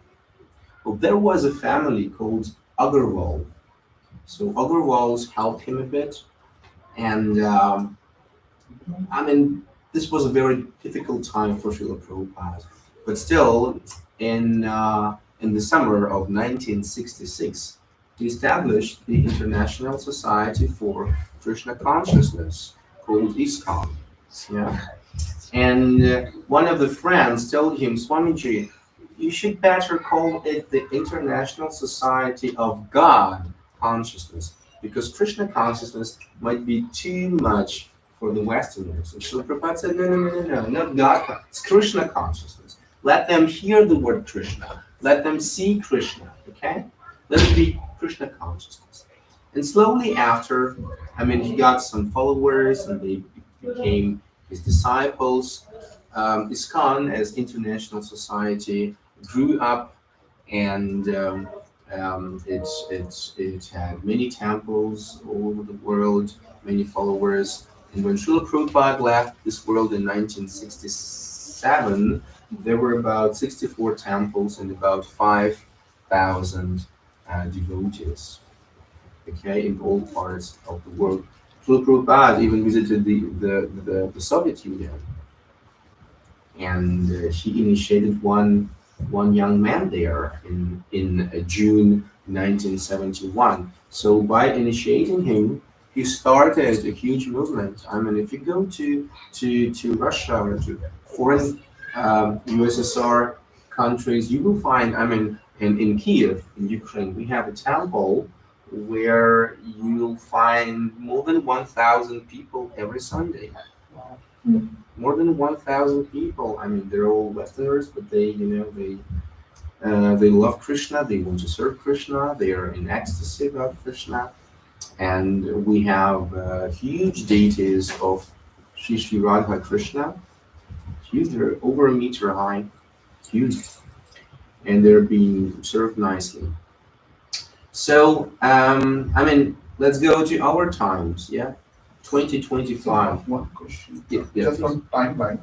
Well, there was a family called Agarwal. So Agarwals helped him a bit. And I mean, this was a very difficult time for Srila Prabhupada. But still, in the summer of 1966, he established the International Society for Krishna Consciousness, called Iskon. Yeah. And one of the friends told him, Swamiji, you should better call it the International Society of God Consciousness, because Krishna consciousness might be too much for the Westerners. And Srila Prabhupada said, no, not God, it's Krishna consciousness. Let them hear the word Krishna. Let them see Krishna, okay? Let it be Krishna consciousness. And slowly after, I mean, he got some followers and they became his disciples. ISKCON as International Society grew up, and it had many temples all over the world, many followers. And when Srila Prabhupada left this world in 1967, there were about 64 temples and about 5,000 devotees, okay, in all parts of the world. Srila Prabhupada even visited the Soviet Union, and she initiated one young man there in June 1971. So by initiating him, he started a huge movement. I mean, if you go to Russia or to foreign USSR countries, you will find. I mean, in Kiev, in Ukraine, we have a temple where you'll find more than 1,000 people every Sunday. More than 1,000 people. I mean, they're all Westerners, but they love Krishna. They want to serve Krishna. They are in ecstasy about Krishna, and we have huge deities of Sri Radha Krishna. Huge, they're over a meter high, huge, and they're being served nicely. So, I mean, let's go to our times. Yeah, 2025. One question. Yeah, Just please. on timeline.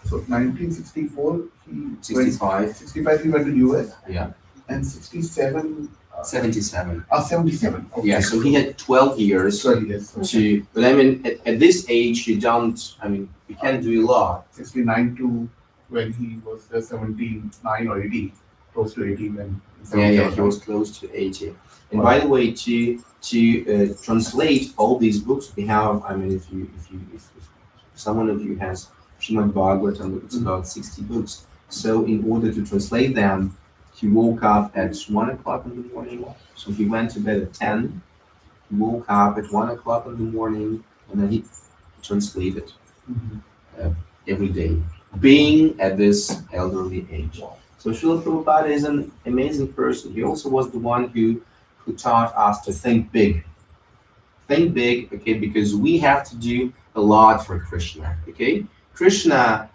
So 1964, he 65. 65 he went to US. Yeah. And 67. 77. 77. Okay. Yeah, so he had 12 years 12 years. to, but I mean, at this age, you don't, I mean, you can't do a lot. 69 to when he was 79 or 80, close to 80 when. Yeah, he was close to 80. And by the way, to translate all these books, we have, I mean, if someone of you has Srimad Bhagavatam, it's about 60 books. So in order to translate them, he woke up at 1 o'clock in the morning. So he went to bed at 10. He woke up at 1 o'clock in the morning, and then he translated every day, being at this elderly age. So Srila Prabhupada is an amazing person. He also was the one who taught us to think big. Think big, okay, because we have to do a lot for Krishna, okay? Krishna,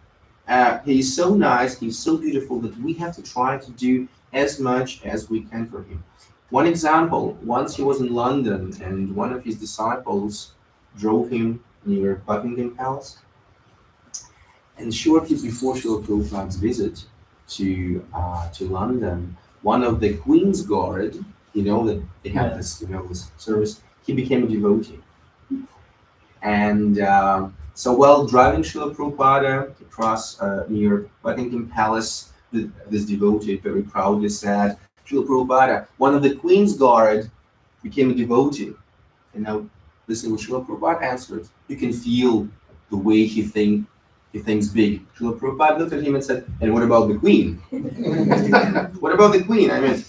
he's so nice, he's so beautiful that we have to try to do as much as we can for him. One example, once he was in London and one of his disciples drove him near Buckingham Palace. And shortly before Srila Prabhupada's visit to London, one of the Queen's Guard, you know, that they have this, you know, this service, he became a devotee. And so while driving Srila Prabhupada across near Buckingham Palace, this devotee very proudly said, Srila Prabhupada, one of the Queen's Guard became a devotee. And now listen what Srila Prabhupada answered. You can feel the way he thinks big. Srila Prabhupada looked at him and said, and what about the Queen? What about the Queen? I mean,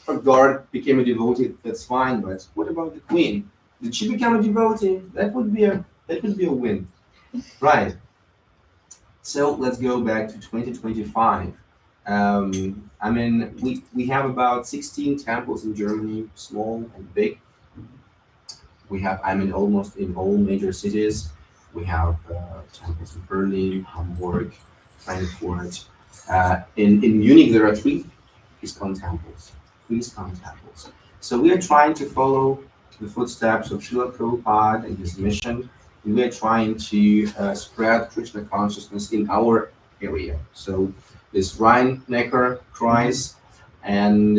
her guard became a devotee, that's fine, but what about the Queen? Did she become a devotee? That would be a win. Right. So let's go back to 2025. I mean, we have about 16 temples in Germany, small and big. We have, I mean, almost in all major cities. We have temples in Berlin, Hamburg, Frankfurt. In Munich, there are 3 Iskon temples. 3 Iskon temples. So we are trying to follow the footsteps of Srila Prabhupada and his mission. And we are trying to spread Krishna consciousness in our area. So this Rhine-Neckar Kreis and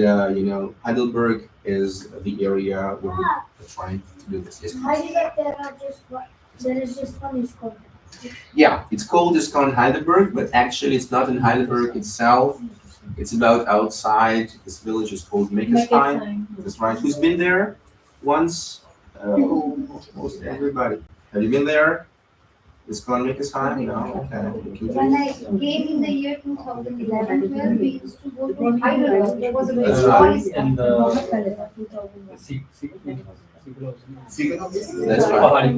Heidelberg is the area where we're trying to do this. Yes, there is just one Iskon. yeah, it's called Iskon Heidelberg, but actually it's not in Heidelberg itself. It's about outside. This village is called Meckesheim. That's right. Who's been there once? Most everybody. Have you been there? Iskon Meckesheim? No? Okay. When I came in the year 2011-12, we used to go to Heidelberg. There was a very That's small right. Iskon. That's right.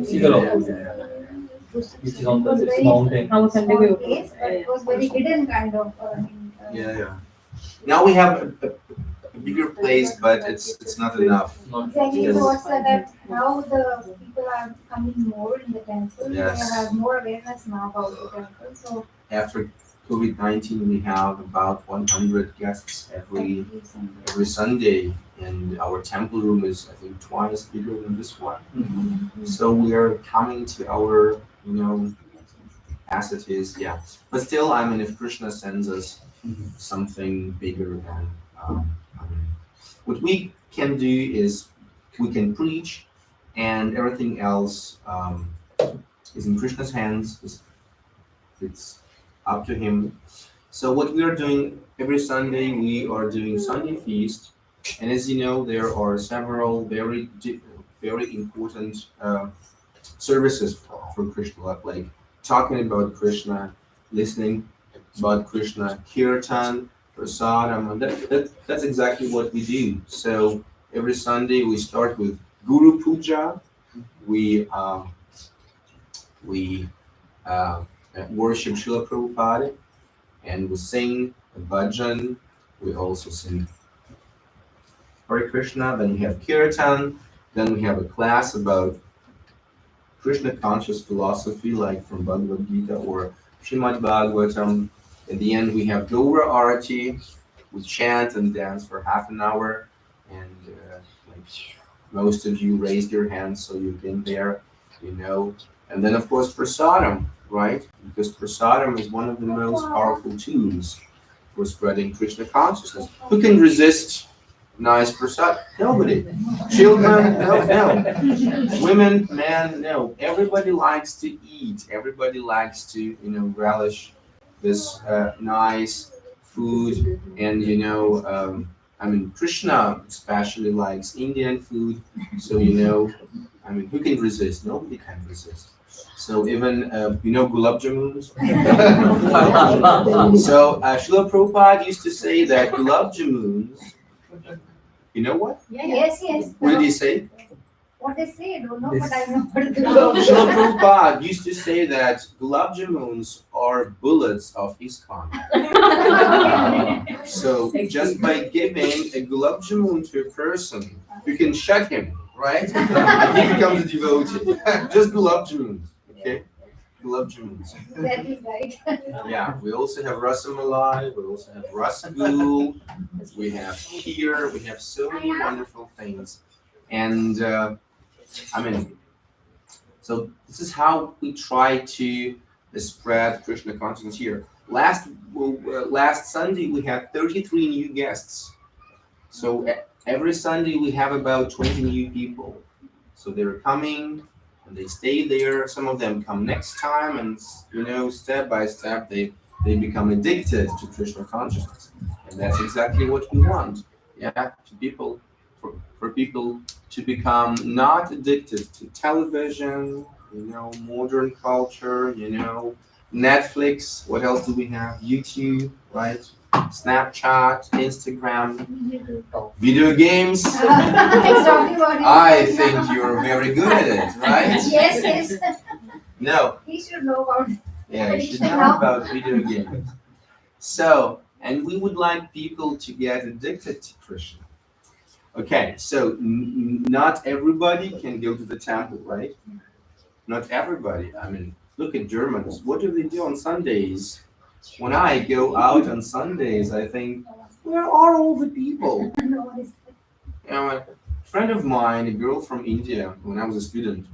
Which is on the mountain. Small place, but it was very hidden kind of. Yeah. Now we have a bigger place, but it's not enough. Exactly. So what's that now the people are coming more in the temple. Yes. They have more awareness now about the temple. So After COVID-19, we have about 100 guests every Sunday, and our temple room is, I think, twice bigger than this one. So we are coming to our, as it is, yeah. But still, I mean, if Krishna sends us something bigger than, I mean, what we can do is we can preach, and everything else is in Krishna's hands. It's up to him. So what we are doing every Sunday, we are doing Sunday feast, and as you know, there are several very important services for Krishna, like talking about Krishna, listening about Krishna, Kirtan, Prasadam, and that's exactly what we do. So every Sunday we start with Guru Puja. We we worship Srila Prabhupada, and we sing a bhajan. We also sing Hare Krishna. Then we have Kirtan. Then we have a class about Krishna conscious philosophy, like from Bhagavad Gita or Srimad Bhagavatam. At the end, we have Gaura Arati. We chant and dance for half an hour, and like most of you raised your hands, so you've been there, you know. And then, of course, prasadam, right? Because prasadam is one of the most powerful tools for spreading Krishna consciousness. Who can resist nice prasad? Nobody. Children, no. Women, men, no. Everybody likes to eat. Everybody likes to, you know, relish this nice food. And, you know, I mean, Krishna especially likes Indian food. So, you know, I mean, who can resist? Nobody can resist. So even, you know, gulab jamuns. So Srila Prabhupada used to say that gulab jamuns, you know what? Yes, yes. What did he say? What they say, I don't know, but I know what it Srila is. Prabhupada used to say that gulab jamuns are bullets of Iskon. So just by giving a gulab jamun to a person, you can shut him, right? And he becomes a devotee. Just gulab jamuns, okay? Gulab jamuns. That is right. Yeah, we also have rasamalai, we also have rasagul, we have kheer, we have so many wonderful things. And I mean, so this is how we try to spread Krishna consciousness here. Last Sunday we had 33 new guests. So every Sunday we have about 20 new people. So they're coming and they stay there. Some of them come next time, and you know, step by step they become addicted to Krishna consciousness. And that's exactly what we want. Yeah, to people for people to become not addicted to television, you know, modern culture, you know, Netflix, what else do we have? YouTube, right? Snapchat, Instagram, video games. I think you're very good at it, right? Yes, yes. No. He should know about it. Yeah, you should know about video games. So, and we would like people to get addicted to Krishna. Okay, so not everybody can go to the temple, right? Not everybody. I mean, look at Germans. What do they do on Sundays? When I go out on Sundays, I think, where are all the people? You know, a friend of mine, a girl from India, when I was a student,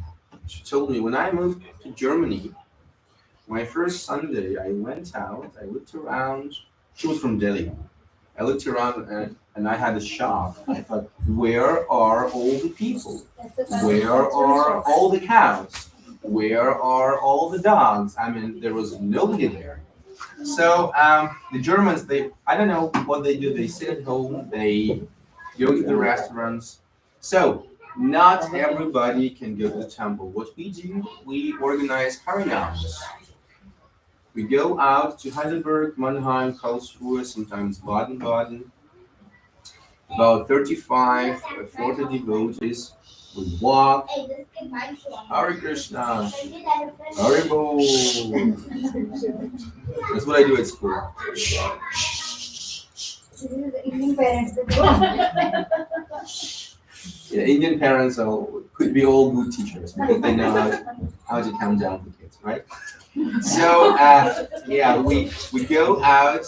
she told me when I moved to Germany, my first Sunday, I went out, I looked around. She was from Delhi. I looked around and I had a shock. I thought, where are all the people? Where are all the cows? Where are all the dogs? I mean, there was nobody there. So the Germans, I don't know what they do. They sit at home, they go to the restaurants. So not everybody can go to the temple. What we do, we organize Harinams. We go out to Heidelberg, Mannheim, Karlsruhe, sometimes Baden-Baden. About 35, 40 devotees. We walk. Hare Krishna. Hare Bo. That's what I do at school. This is the Indian parents. Yeah, Indian parents could be all good teachers because they know how to calm down the kids, right? So yeah, we go out.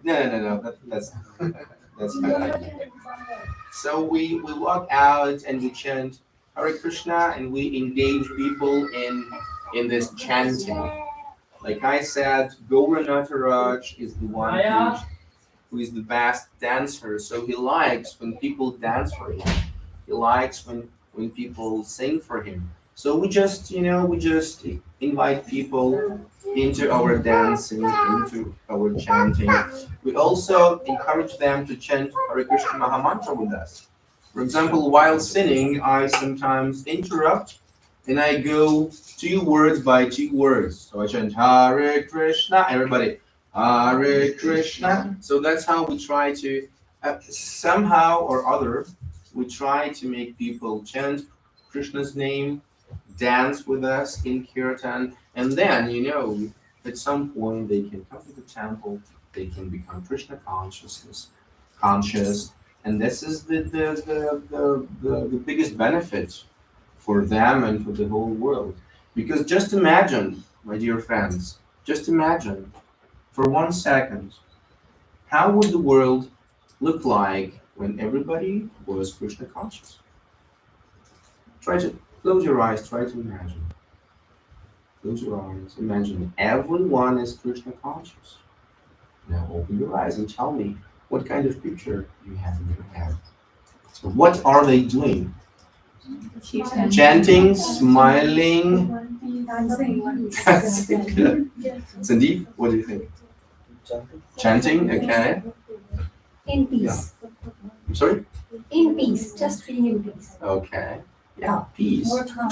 No. That's bad idea. So we walk out and we chant Hare Krishna and we engage people in this chanting. Like I said, Gauranataraj is the one who is the best dancer. So he likes when people dance for him. He likes when people sing for him. So we just, we just invite people into our dancing, into our chanting. We also encourage them to chant Hare Krishna Mahamantra with us. For example, while singing, I sometimes interrupt and I go 2 words by 2 words. So I chant Hare Krishna, everybody, Hare Krishna. So that's how we try to, somehow or other, we try to make people chant Krishna's name, dance with us in Kirtan, and then, at some point they can come to the temple, they can become Krishna conscious, and this is the biggest benefit for them and for the whole world. Because just imagine, my dear friends, just imagine for 1 second, how would the world look like when everybody was Krishna conscious? Try to close your eyes, try to imagine. Close your eyes, imagine everyone is Krishna conscious. Now open your eyes and tell me what kind of picture you have in your head. So what are they doing? Chanting, smiling. Sandeep, what do you think? Chanting, okay. In peace. I'm sorry? In peace. Just being in peace. Okay. Yeah, peace. More calm.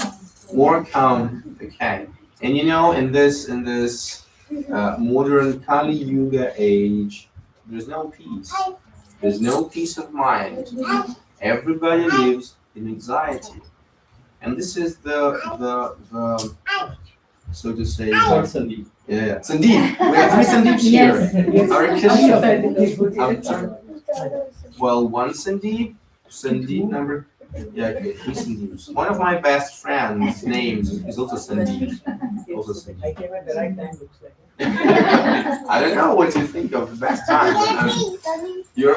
More calm. Okay. And in this modern Kali Yuga age, there's no peace. There's no peace of mind. Everybody lives in anxiety. And this is the so to say. Sandeep. Yeah. Sandeep. We have 3 Sandeeps here. Hare Krishna. Well, 1 Sandeep. Sandeep number. Yeah, okay, 3 Sandeeps. One of my best friends' names is also Sandeep. Also Sandeep. I came at the right time, looks like. I don't know what you think of the best time, but you're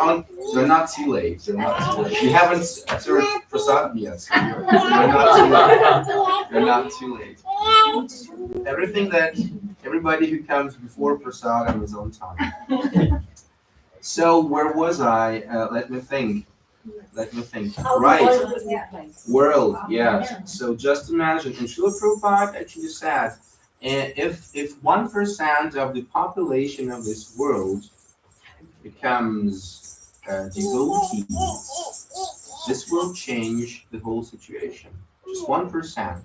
not too late. You're not too late. You haven't served prasad yet. So you're not too late. You're not too late. Everybody who comes before prasadam is on time. So where was I? Let me think. Right. World, yeah. So just imagine, and Srila Prabhupada actually said, if 1% of the population of this world becomes devotees, this will change the whole situation. Just 1%.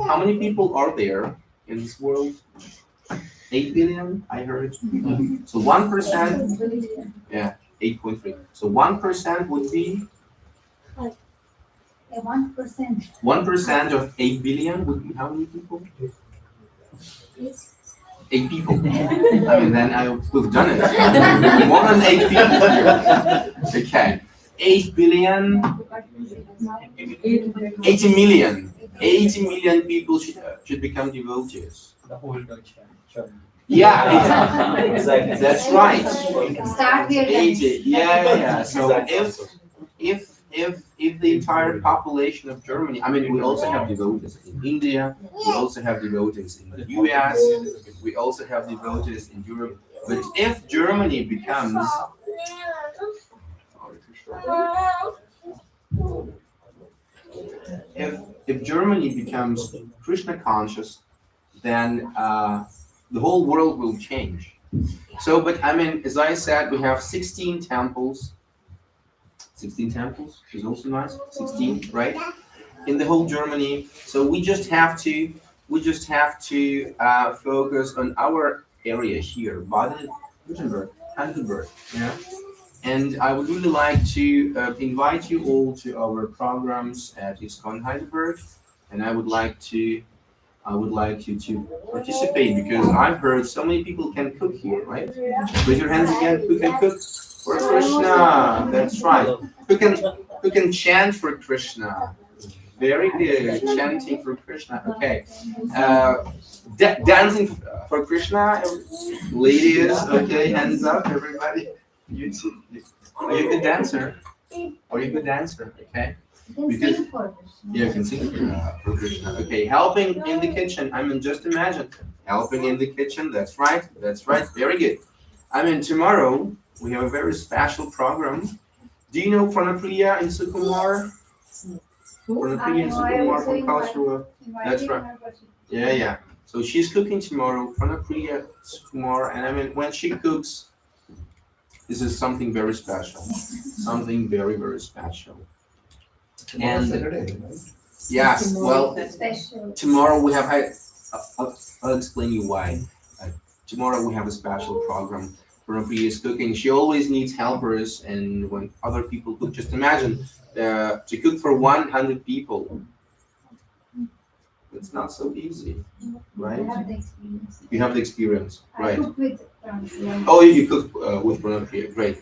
How many people are there in this world? 8 billion, I heard. So 1%, yeah, 8.3. So 1% would be 1%. 1% of 8 billion would be how many people? 8 people. I mean, then I would have done it. More than 8 people. Okay. 8 billion, 80 million. 80 million people should become devotees. The whole Dutch. Yeah, exactly. That's right. Start there. 80. Yeah. So if the entire population of Germany, I mean, we also have devotees in India, we also have devotees in the US, we also have devotees in Europe. But if Germany becomes if Germany becomes Krishna conscious, then the whole world will change. So, but I mean, as I said, we have 16 temples. 16 temples is also nice. 16, right? In the whole Germany. So we just have to focus on our area here, Baden-Württemberg, Heidelberg. Yeah. And I would really like to invite you all to our programs at Iskon Heidelberg, and I would like you to participate because I've heard so many people can cook here, right? Raise your hands again. Who can cook for Krishna? That's right. Who can chant for Krishna? Very good. Chanting for Krishna. Okay. Dancing for Krishna. Ladies, okay. Hands up, everybody. You too. Are you a good dancer? Okay. Because sing for Krishna. yeah, you can sing for Krishna. Okay, helping in the kitchen. I mean, just imagine helping in the kitchen. That's right. That's right. Very good. I mean, tomorrow we have a very special program. Do you know Pranapriya and Sukumar? Pranapriya and Sukumar from Kalsruhe. That's right. Yeah, yeah. So she's cooking tomorrow. Pranapriya, Sukumar, and I mean, when she cooks, this is something very special. Something very, very special. And yes, well, Special. tomorrow we have. I'll explain you why. Tomorrow we have a special program. Pranapriya is cooking. She always needs helpers, and when other people cook, just imagine to cook for 100 people. It's not so easy, right? I have the experience. You have the experience, I right? cook with Pranam. Oh, you cook with Pranapriya, great.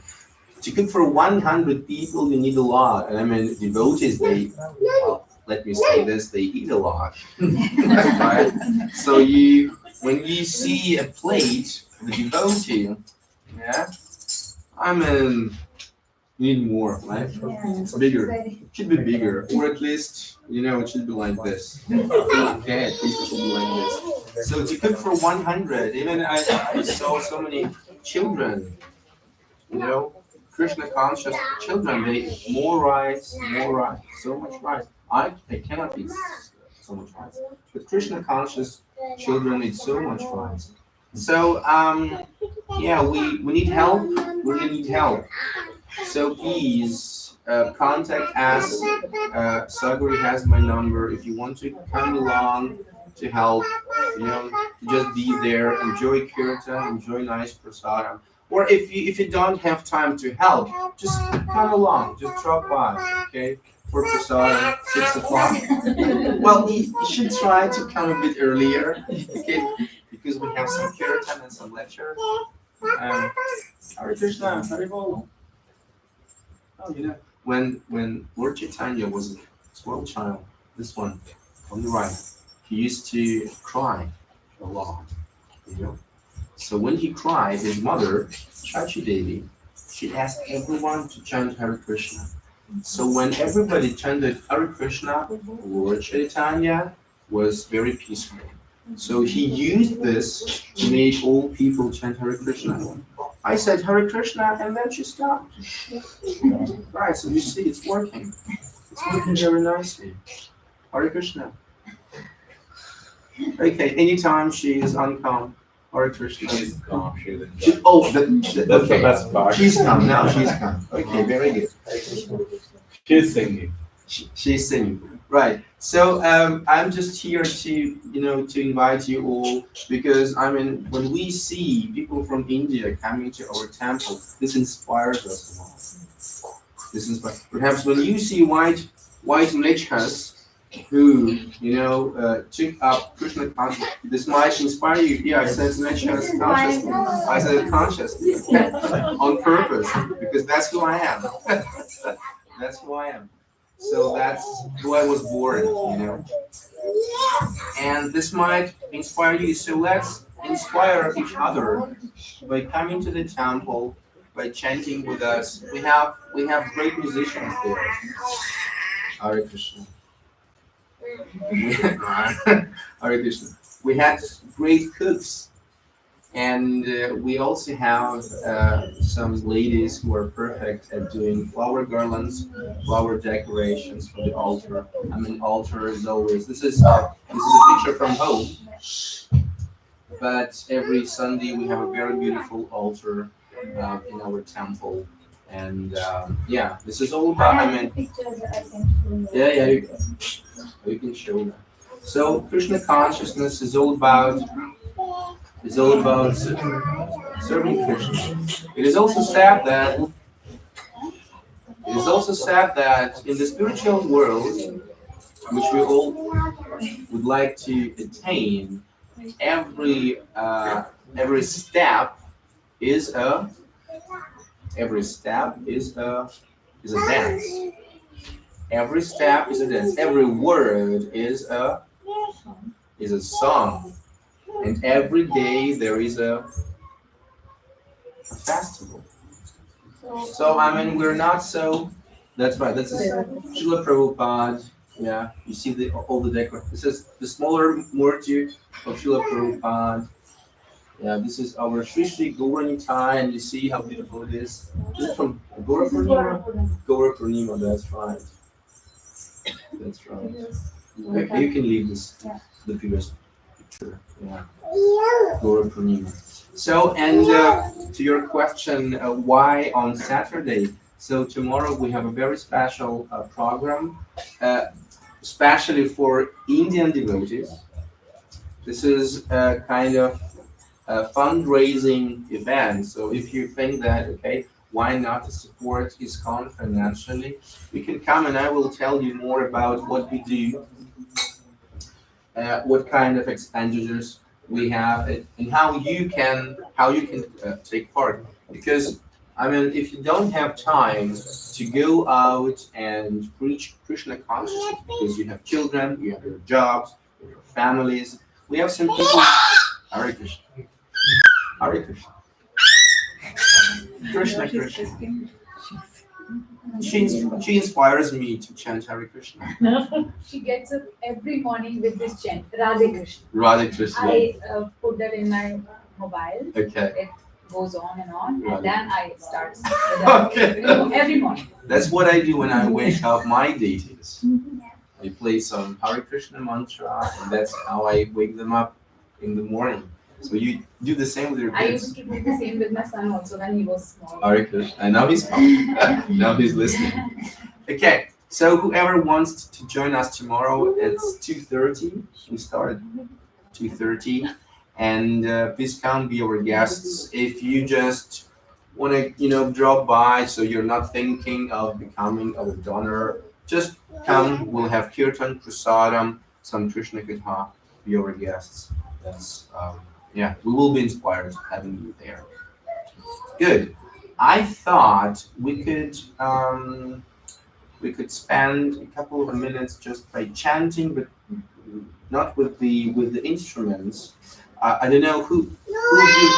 To cook for 100 people, you need a lot. And I mean, devotees, well, let me say this, they eat a lot. Right? So when you see a plate, the devotee, yeah, I mean, you need more, right? It's bigger. It should be bigger, or at least, it should be like this. Okay, at least it should be like this. So to cook for 100, even I saw so many children, Krishna conscious children, they eat more rice, so much rice. I cannot eat so much rice, but Krishna conscious children eat so much rice. So yeah, we need help. We really need help. So please contact us. Saguri has my number. If you want to come along to help, to just be there, enjoy kirtan, enjoy nice prasadam. Or if you don't have time to help, just come along, just drop by, okay? For prasadam, 6 o'clock. Well, you should try to come a bit earlier, okay? Because we have some kirtan and some lecture. Hare Krishna, Hare Bol. Oh, when Lord Chaitanya was a small child, this one on the right, he used to cry a lot, So when he cried, his mother, Chachi Devi, she asked everyone to chant Hare Krishna. So when everybody chanted Hare Krishna, Lord Chaitanya was very peaceful. So he used this to make all people chant Hare Krishna. I said Hare Krishna and then she stopped. Right, so you see it's working. It's working very nicely. Hare Krishna. Okay, anytime she is uncalm, Hare Krishna. She's calm. That's the best part. She's calm now. She's calm. Okay, very good. She's singing. She's singing. Right. So I'm just here to to invite you all because I mean when we see people from India coming to our temple, this inspires us a lot. This inspires. Perhaps when you see white mlechas who took up Krishna consciousness, this might inspire you. Yeah, I said mlechas consciously. I said it consciously on purpose because that's who I am. That's who I am. So that's who I was born, And this might inspire you. So let's inspire each other by coming to the temple, by chanting with us. We have great musicians there. Hare Krishna. Hare Krishna. We had great cooks. And we also have some ladies who are perfect at doing flower garlands, flower decorations for the altar. I mean, altar is always. This is a picture from home, but every Sunday we have a very beautiful altar in our temple, and yeah, this is all about. I mean, Pictures that I can show you. yeah, you can show that. So Krishna consciousness is all about. It's all about serving Krishna. It is also sad that in the spiritual world, which we all would like to attain, every step is a dance. Every step is a dance. Every word is a song. And every day there is a festival. So I mean we're not so That's right. This is Srila Prabhupada. Yeah, you see all the decor. This is the smaller murti of Srila Prabhupada. Yeah, this is our Sri Sri Gauranitai, and you see how beautiful it is. This is from Gaura Purnima. Gaura Purnima, that's right. That's right. Okay, you can leave this, the previous picture. Yeah. Gaura Purnima. So, and to your question, why on Saturday? So tomorrow we have a very special program, especially for Indian devotees. This is a kind of a fundraising event. So if you think that, okay, why not to support Iskon financially, we can come and I will tell you more about what we do, what kind of expenditures we have, and how you can take part. Because I mean, if you don't have time to go out and preach Krishna consciousness because you have children, you have your jobs, your families, we have some people. Hare Krishna. Hare Krishna. Krishna Krishna. She inspires me to chant Hare Krishna. She gets up every morning with this chant, Radhe Krishna. Radhe Krishna. I put that in my mobile. Okay. It goes on, Radhe. and then I start Okay. every morning. That's what I do when I wake up my deities. I play some Hare Krishna mantra, and that's how I wake them up in the morning. So you do the same with your I kids. used to do the same with my son also when he was small. Hare Krishna. And now he's coming. Now he's listening. Okay, so whoever wants to join us tomorrow, it's 2:30. We start 2:30, and please come be our guests. If you just want to, drop by, so you're not thinking of becoming our donor, just come. We'll have Kirtan, Prasadam, some Krishna Katha, be our guests. That's we will be inspired having you there. Good. I thought we could spend a couple of minutes just by chanting, but not with the instruments. I don't know who of you.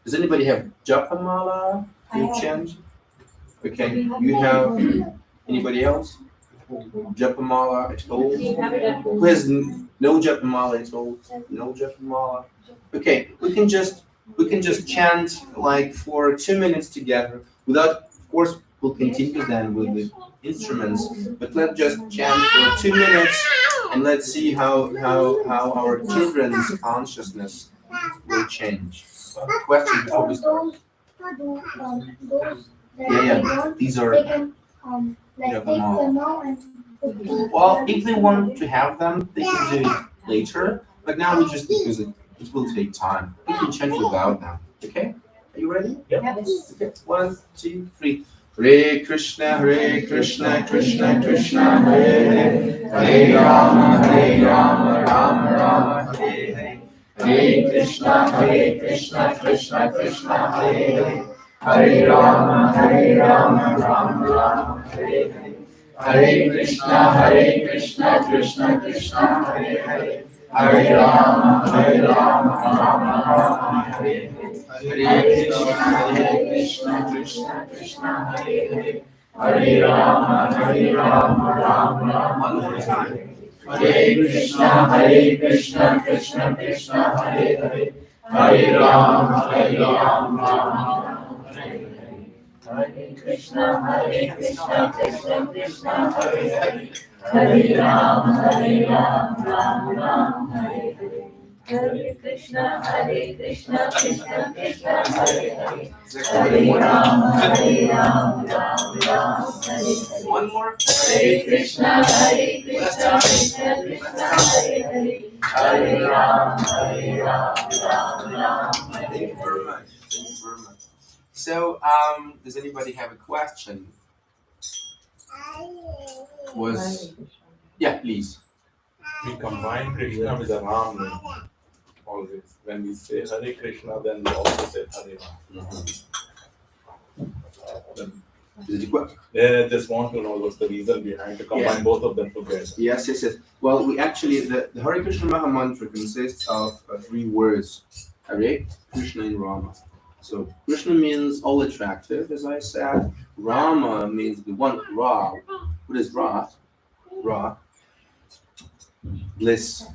Does anybody have Japamala? You chant? Okay. You have anybody else? Japamala at all? Who has no Japamala at all? No Japamala. Okay, we can just chant like for 2 minutes together. Without, of course, we'll continue then with the instruments. But let's just chant for 2 minutes, and let's see how our children's consciousness will change. Question before we start. Yeah. These are. Take them now and put them. Well, if they want to have them, they can do it later. But now we just because it will take time. We can chant without them. Okay? Are you ready? Yes. Okay. 1, 2, 3. Hare Krishna, Krishna Krishna, Hare Hare, Hare Rama, Rama Rama, Hare Hare. Hare Krishna, Krishna Krishna, Hare Hare. Hare Rama, Rama Rama, Hare Hare. Hare Krishna, Krishna Krishna, Hare Hare. Hare Rama, Rama Rama, Hare Hare. Hare Krishna, Krishna Hare Hare. Hare Rama, Rama Rama. One more time. Hare Krishna, Krishna Krishna, Hare Hare. Hare Rama, Rama Rama, Hare Hare. Hare Krishna, Krishna Krishna, Hare Hare. Hare Rama, Rama Rama, Hare Hare. Hare Krishna, Krishna Krishna, Hare Hare. Hare Rama, Rama Rama, Hare Hare. One more. Hare Krishna, Krishna Krishna, Hare Hare. Hare Rama, Rama. Thank you very much. So, does anybody have a question? Yeah, please. We combine Krishna with the Ram name always. When we say Hare Krishna, then we also say Hare Rama. They just want to know what's the reason behind to combine both of them together. Yes. Well, we actually, the Hare Krishna Maha Mantra consists of 3 words: Hare, Krishna, and Rama. So Krishna means all attractive, as I said. Rama means the one Ra. What is Ra? Ra, bliss.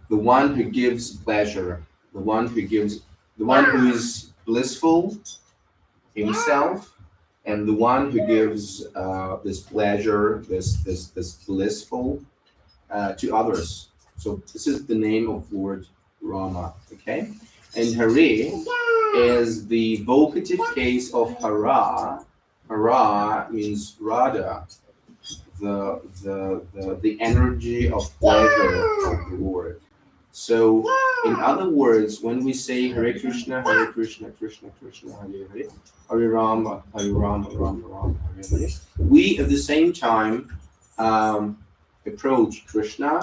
The one who gives pleasure. The one who is blissful himself, and the one who gives this pleasure, this blissful to others. So this is the name of Lord Rama. Okay, and Hare is the vocative case of Hara. Hara means Radha, the energy of pleasure of the Lord. So, in other words, when we say Hare Krishna, Krishna Krishna, Hare Hare, Hare Rama, Rama Rama, Hare Hare, we at the same time approach Krishna,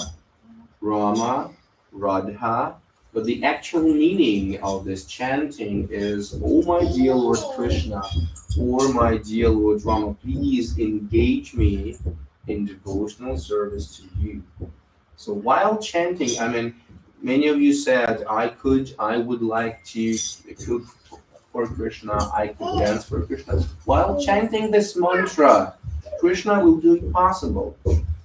Rama, Radha, but the actual meaning of this chanting is, oh my dear Lord Krishna, or my dear Lord Rama, please engage me in devotional service to you. So while chanting, I mean, many of you said, I would like to cook for Krishna, I could dance for Krishna. While chanting this mantra, Krishna will do it possible.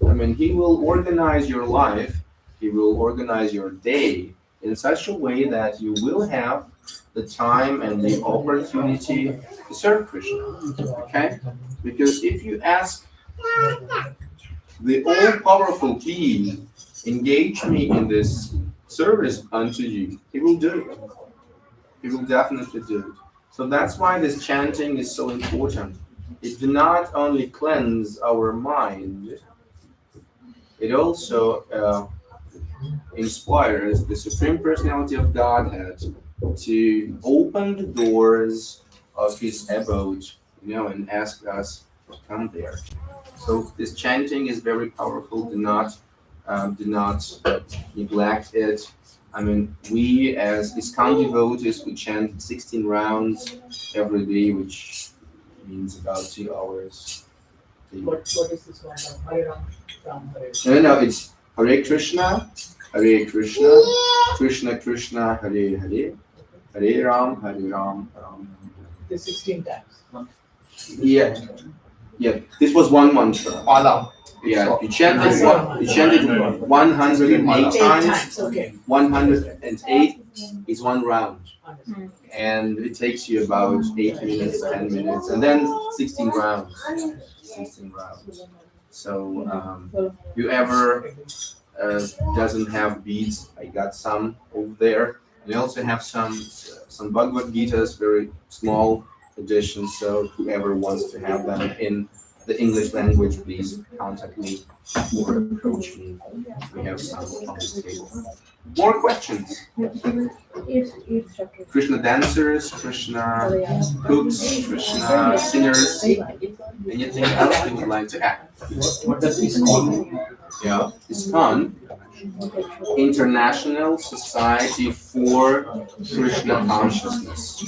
I mean, he will organize your life, he will organize your day in such a way that you will have the time and the opportunity to serve Krishna. Okay? Because if you ask the all-powerful King, engage me in this service unto you, he will do it. He will definitely do it. So that's why this chanting is so important. It do not only cleanse our mind, it also inspires the Supreme Personality of Godhead to open the doors of his abode, and ask us to come there. So this chanting is very powerful. Do not neglect it. I mean, we as Iskon devotees, we chant 16 rounds every day, which means about 2 hours. What is this one? Hare Rama from Hare? No, it's Hare Krishna, Krishna Krishna, Hare Hare, Hare Ram, Ram. The 16 times. Yeah. This was one mantra. Pala. Yeah, you chanted 108 times. Okay. 108 is one round, and it takes you about 8 minutes, 10 minutes, and then 16 rounds. 16 rounds. So whoever doesn't have beads, I got some over there. And I also have some Bhagavad Gitas, very small editions. So whoever wants to have them in the English language, please contact me or approach me. We have some on this table. More questions? Krishna dancers, Krishna cooks, Krishna singers. Anything else you would like to add? What does Iskon? Yeah, Iskon, International Society for Krishna Consciousness.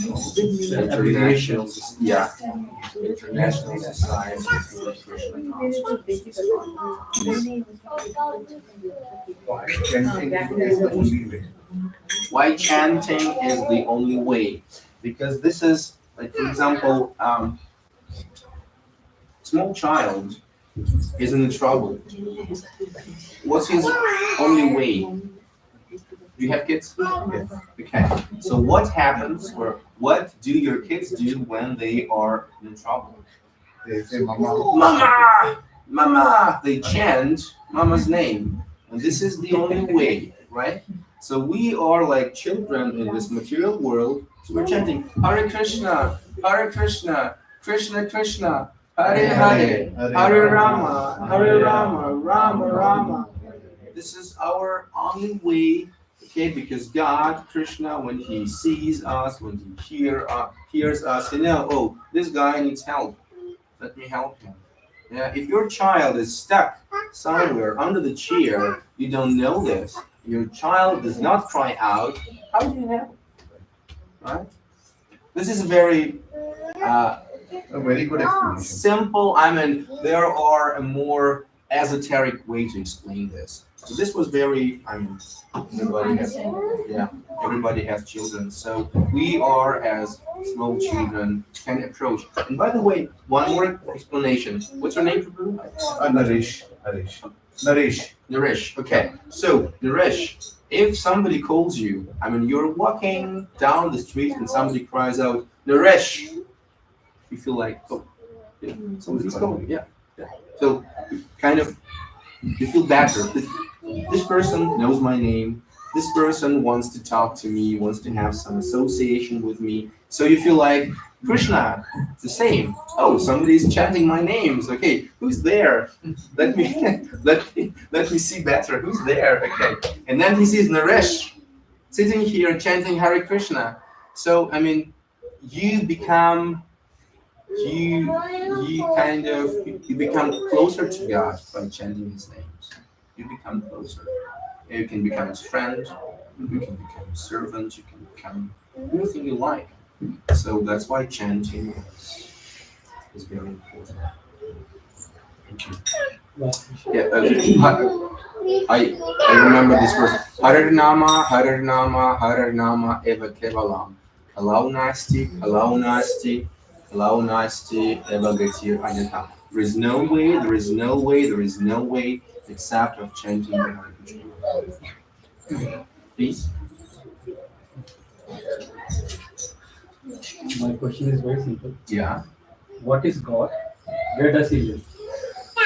International Society for Krishna Consciousness. Why chanting is the only way? Because this is, like, for example, small child is in trouble. What's his only way? Do you have kids? Yes. Okay. So what happens, or what do your kids do when they are in trouble? They say Mama. Mama! Mama! They chant Mama's name. And this is the only way, right? So we are like children in this material world. So we're chanting Hare Krishna, Krishna Krishna, Hare Hare, Hare Rama, Rama Rama. This is our only way, okay? Because God, Krishna, when he sees us, when he hears us, oh, this guy needs help. Let me help him. Yeah, if your child is stuck somewhere under the chair, you don't know this. Your child does not cry out. How do you help? Right? This is a very a very good explanation. simple. I mean, there are more esoteric way to explain this. So this was very, I mean, everybody has, yeah, everybody has children. So we are as small children can approach. And by the way, one more explanation. What's your name, Prabhu? Naresh. Naresh. Naresh. Okay. So Naresh, if somebody calls you, I mean, you're walking down the street and somebody cries out, Naresh, you feel like, oh, yeah, somebody's calling. Yeah. Yeah. So kind of you feel better. This person knows my name. This person wants to talk to me, wants to have some association with me. So you feel like Krishna, the same. Oh, somebody's chanting my names. Okay, who's there? Let me let me see better. Who's there? Okay, and then he sees Naresh sitting here chanting Hare Krishna. So I mean, you become you become closer to God by chanting His names. You become closer. You can become His friend. You can become His servant. You can become anything you like. So that's why chanting is very important. Thank you. Yeah, I remember this verse. Hare Rama, eva kevalam. Kalau nasti, eva gatir anyata. There is no way except of chanting the Hare Krishna. Please. My question is very simple. Yeah. What is God? Where does He live?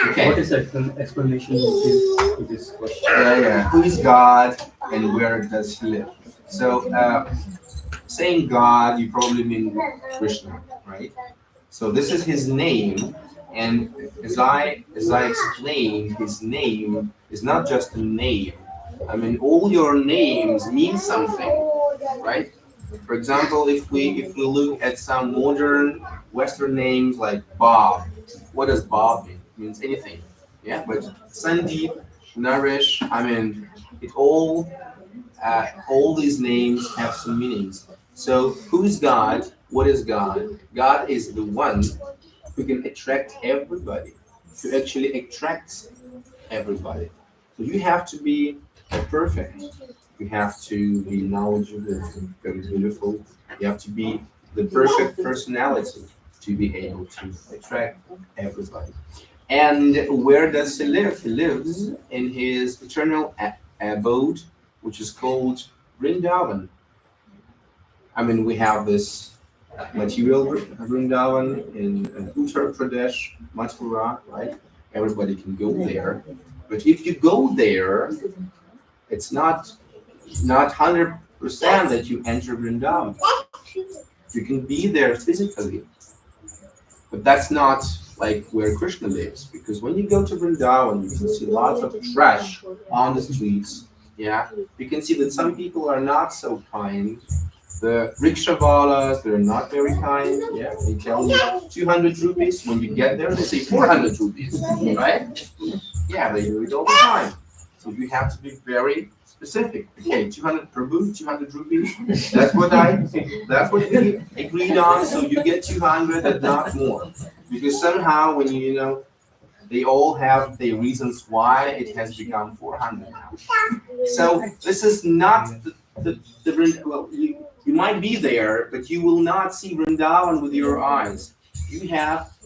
Okay. What is the explanation you give to this question? Yeah. Who is God and where does He live? So, saying God, you probably mean Krishna, right? So this is His name, and as I explained, His name is not just a name. I mean, all your names mean something, right? For example, if we look at some modern Western names like Bob, what does Bob mean? It means anything, yeah. But Sandeep, Naresh, I mean, all these names have some meanings. So, who is God? What is God? God is the one who can attract everybody, who actually attracts everybody. So you have to be perfect. You have to be knowledgeable, very beautiful. You have to be the perfect personality to be able to attract everybody. And where does He live? He lives in His eternal abode, which is called Vrindavan. I mean, we have this material Vrindavan in Uttar Pradesh, Mathura, right? Everybody can go there. But if you go there, it's not 100% that you enter Vrindavan. You can be there physically, but that's not like where Krishna lives. Because when you go to Vrindavan, you can see lots of trash on the streets. Yeah, you can see that some people are not so kind. The rickshawalas, they're not very kind. Yeah, they tell you 200 rupees. When you get there, they say 400 rupees, right? Yeah, they do it all the time. So you have to be very specific. Okay, 200 Prabhu, 200 rupees. That's what we agreed on. So you get 200 and not more. Because somehow when they all have their reasons why it has become 400 now. So this is not well, you might be there, but you will not see Vrindavan with your eyes. You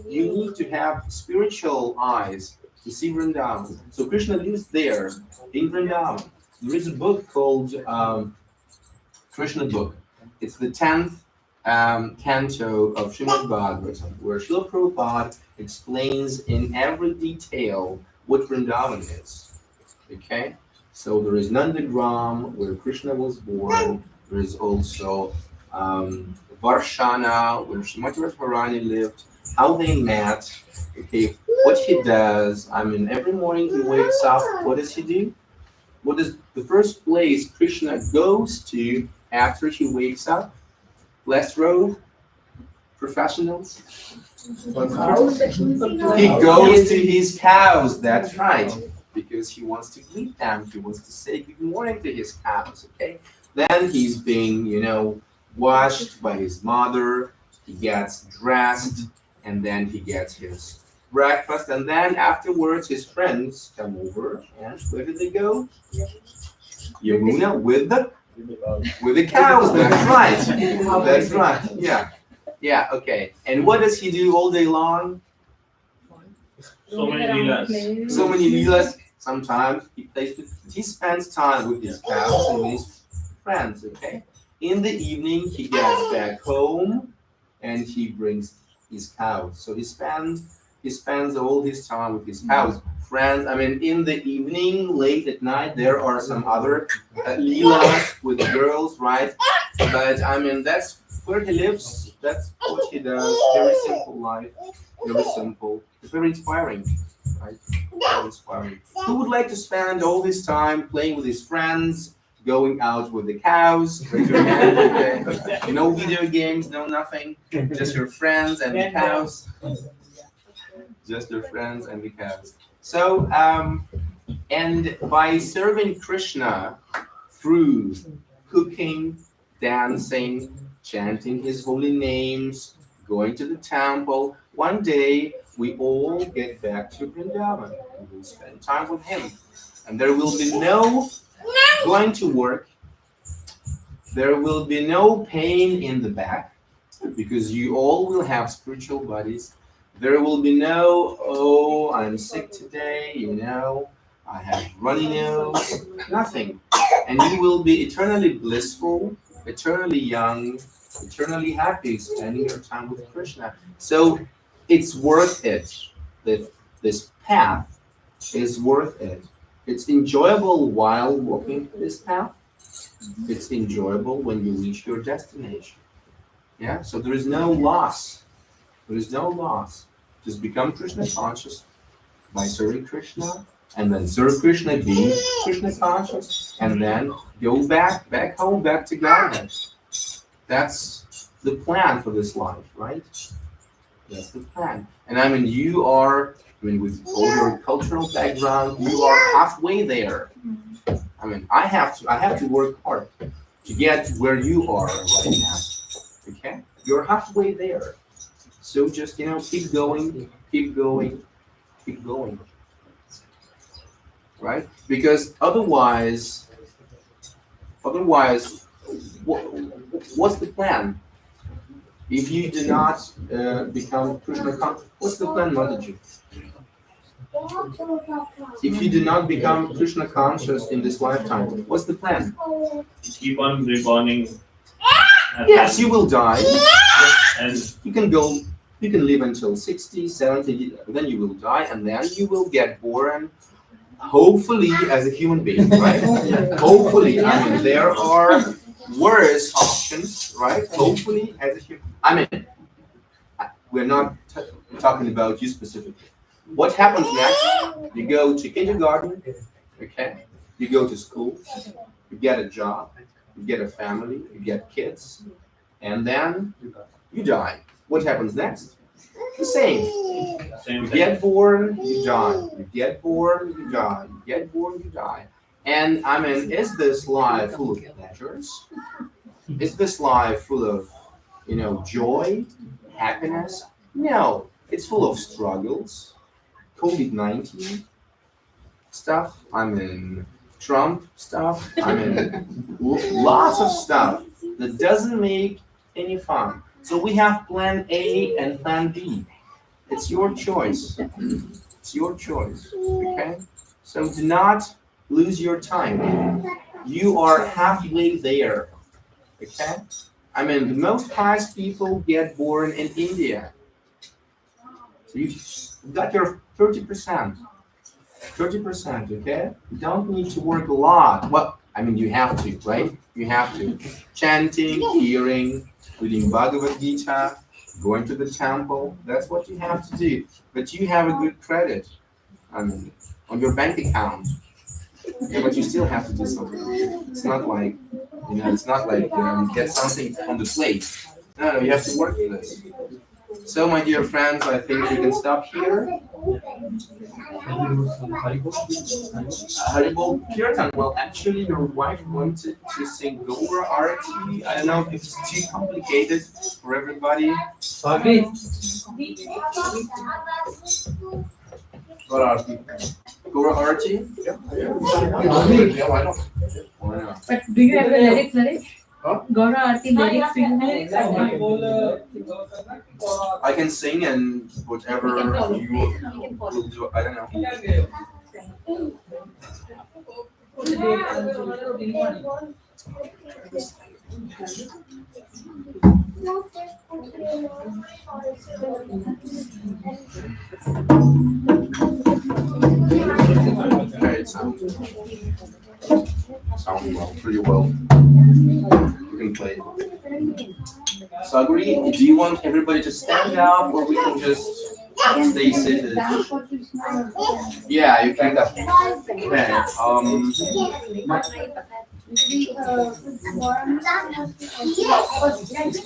need to have spiritual eyes to see Vrindavan. So Krishna lives there in Vrindavan. There is a book called Krishna book. It's the 10th canto of Srimad Bhagavatam, where Srila Prabhupada explains in every detail what Vrindavan is. Okay? So there is Nandagram, where Krishna was born. There is also Varshana, where Srimati Radharani lived, how they met, okay, what he does. I mean, every morning he wakes up, what does he do? What is the first place Krishna goes to after he wakes up? Last row, professionals. He goes to his cows, that's right, because he wants to greet them, he wants to say good morning to his cows, okay? Then he's being, washed by his mother, he gets dressed, and then he gets his breakfast, and then afterwards his friends come over, and where did they go? Yamuna with the cows. That's right. That's right. Yeah. Yeah. Okay. And what does he do all day long? So many leelas. So many leelas. Sometimes he spends time with his cows and with his friends. Okay. In the evening, he gets back home, and he brings his cows. So he spends all his time with his cows. Friends, I mean, in the evening, late at night, there are some other leelas with girls, right? But I mean, that's where he lives. That's what he does. Very simple life. Very simple. It's very inspiring, right? Very inspiring. Who would like to spend all this time playing with his friends, going out with the cows? Raise your hand. Okay. No video games, no nothing. Just your friends and the cows. Just your friends and the cows. So, and by serving Krishna through cooking, dancing, chanting his holy names, going to the temple, one day we all get back to Vrindavan and we'll spend time with him. And there will be no going to work. There will be no pain in the back because you all will have spiritual bodies. There will be no, oh, I'm sick today, I have runny nose, nothing. And you will be eternally blissful, eternally young, eternally happy, spending your time with Krishna. So it's worth it. This path is worth it. It's enjoyable while walking this path. It's enjoyable when you reach your destination. Yeah, so there is no loss. There is no loss. Just become Krishna conscious by serving Krishna, and then serve Krishna being Krishna conscious, and then go back home, back to Godhead. That's the plan for this life, right? That's the plan. And I mean, with all your cultural background, you are halfway there. I mean, I have to work hard to get where you are right now. Okay? You're halfway there. So just, keep going, keep going, keep going. Right? Because otherwise, what's the plan? If you do not become Krishna conscious, what's the plan, Mataji? If you do not become Krishna conscious in this lifetime, what's the plan? Keep on reborning. Yes, you will die. And you can live until 60, 70, then you will die, and then you will get born, hopefully, as a human being, right? Hopefully, I mean, there are worse options, right? Hopefully, as a human, I mean, we're not talking about you specifically. What happens next? You go to kindergarten, okay? You go to school, you get a job, you get a family, you get kids, and then you die. What happens next? The same. You get born, you die. You get born, you die. You get born, you die. And I mean, is this life full of pleasures? Is this life full of, joy, happiness? No, it's full of struggles. COVID-19 stuff. I mean, Trump stuff. I mean, lots of stuff that doesn't make any fun. So we have plan A and plan B. It's your choice. It's your choice. Okay? So do not lose your time. You are halfway there. Okay? I mean, the most pious people get born in India. So you've got your 30%. 30%, okay? You don't need to work a lot. Well, I mean, you have to, right? You have to. Chanting, hearing, reading Bhagavad Gita, going to the temple. That's what you have to do. But you have a good credit on your bank account. Yeah, but you still have to do something. It's not like, get something on the plate. No, you have to work for this. So, my dear friends, I think we can stop here. Haribol Kirtan. Well, actually, your wife wanted to sing Gaura Arati. I don't know if it's too complicated for everybody. Sorry. What Arti? Gora Arti? Yeah, why not? Why not? But do you have the lyrics, Naresh? Huh? Gaura Aarti lyrics, do you have? I can sing and whatever you will do. I don't know. Okay, it sounds well, pretty well. You can play. Sagri, do you want everybody to stand up or we can just stay seated? Yeah, you can. Okay.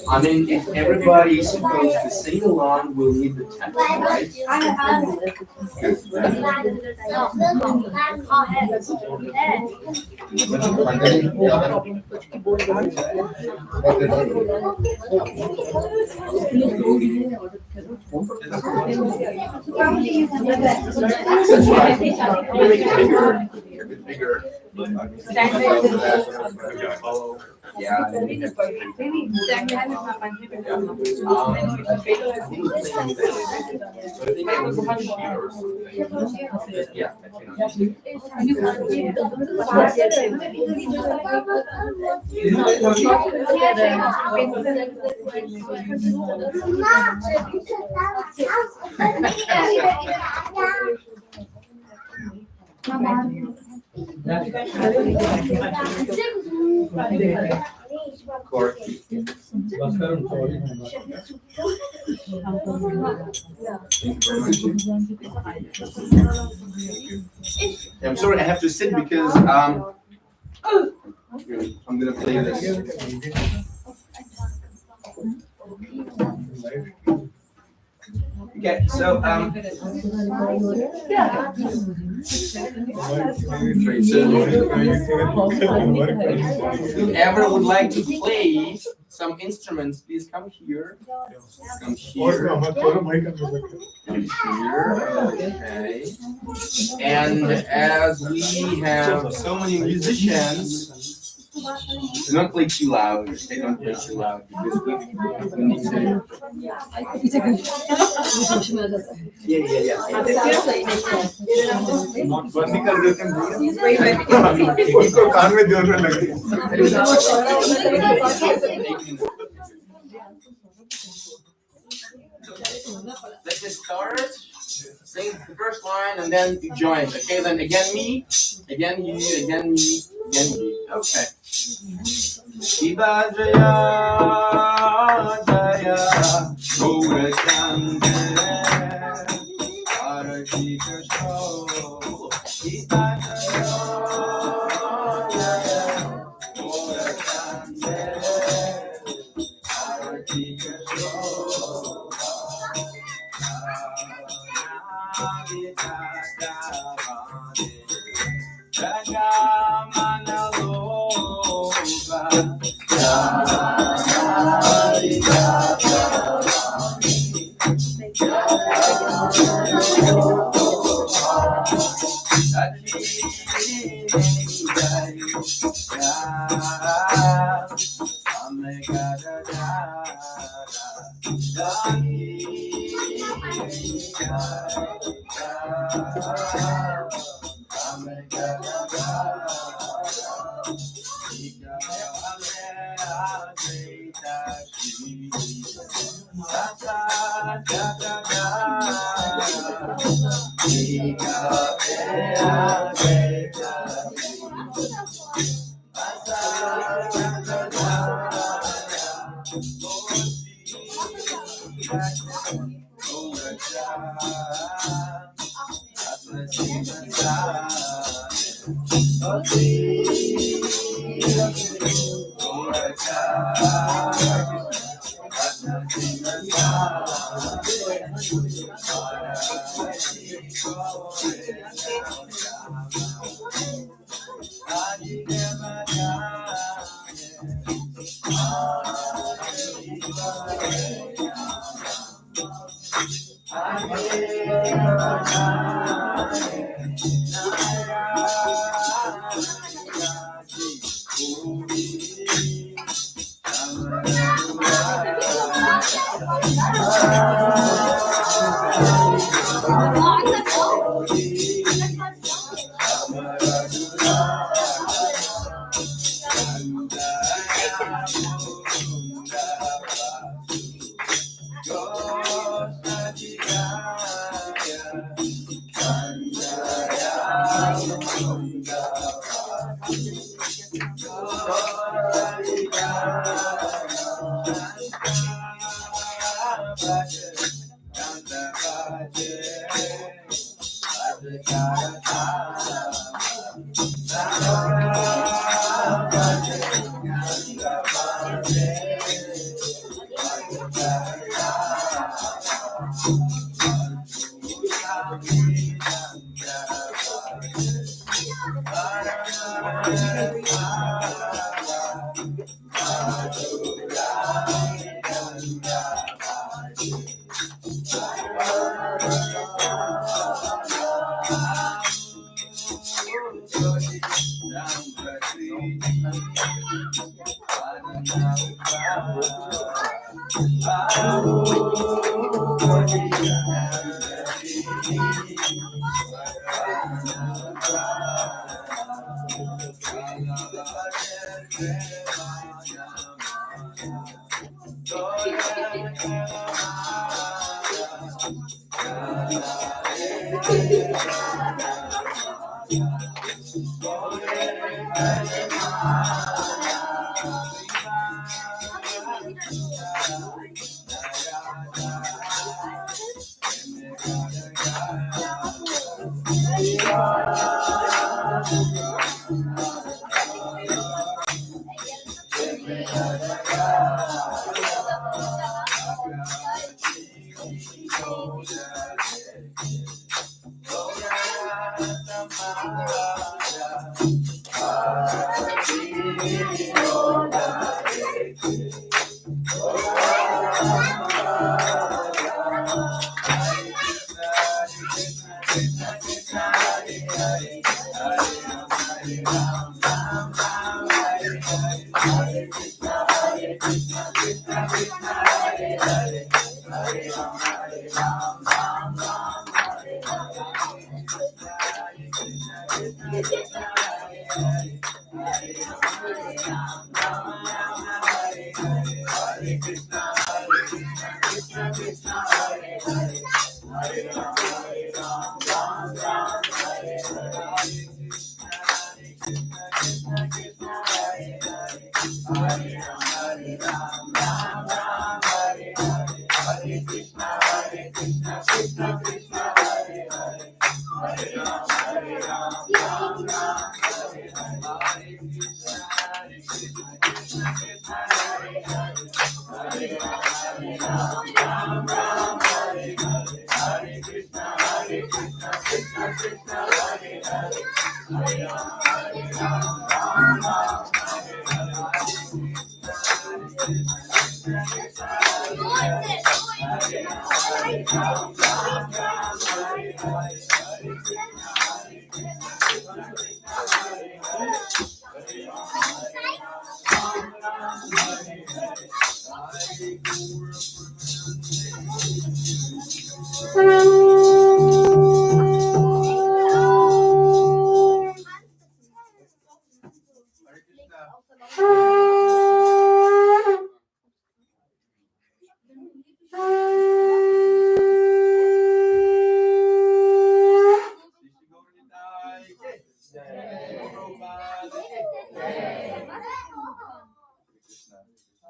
I mean, if everybody is supposed to sing along, we'll need the text, right? Bigger. Yeah. I'm sorry, I have to sit because I'm gonna play this. Okay, so whoever would like to play some instruments, please come here. Come here. Come here. Okay. And as we have so many musicians, do not play too loud. Okay, don't play too loud because we need to. Yeah. Let's just start. Sing the first line and then you join. Okay, then again me, again you, again me, again me. Okay. Shiva Jaya Jaya Gaura Chandra Hare Krishna Shiva Jaya Jaya Gaura Chandra Hare Krishna Hare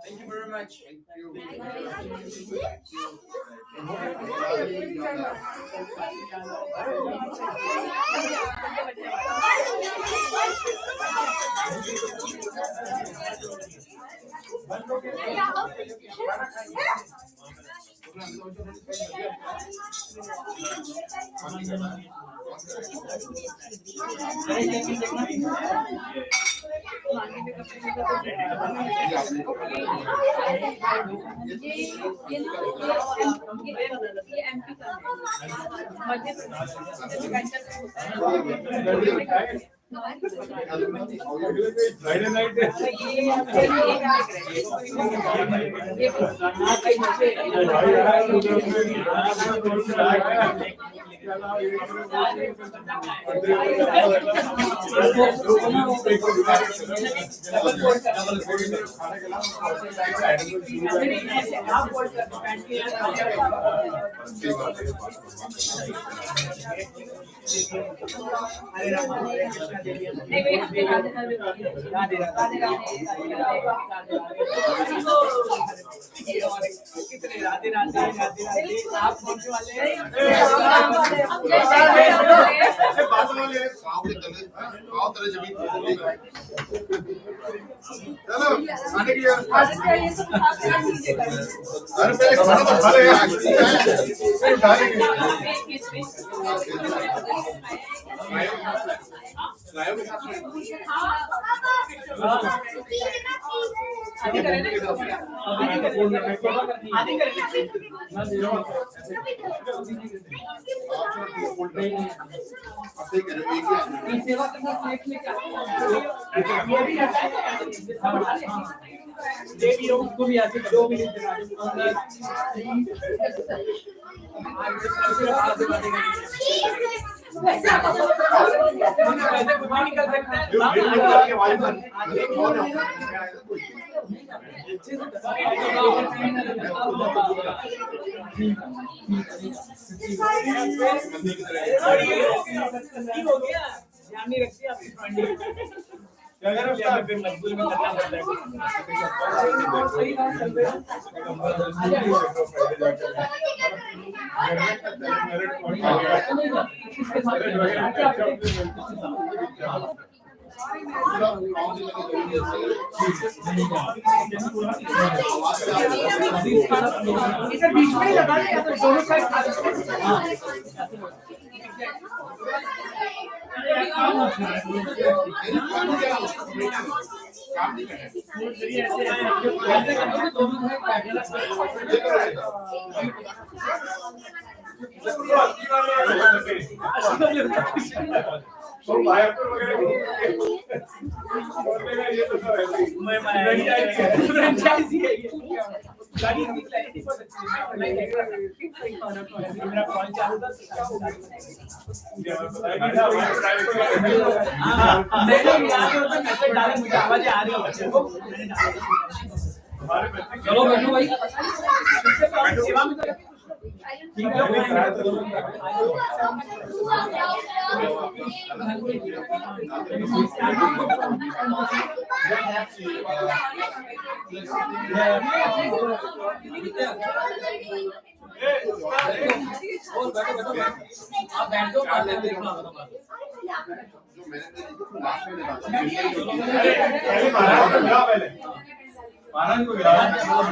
Thank you very much. Friday night.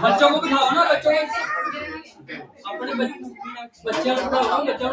बच्चों को बिठाओ ना, बच्चों को अपने बच्चों को बिठाओ, बच्चों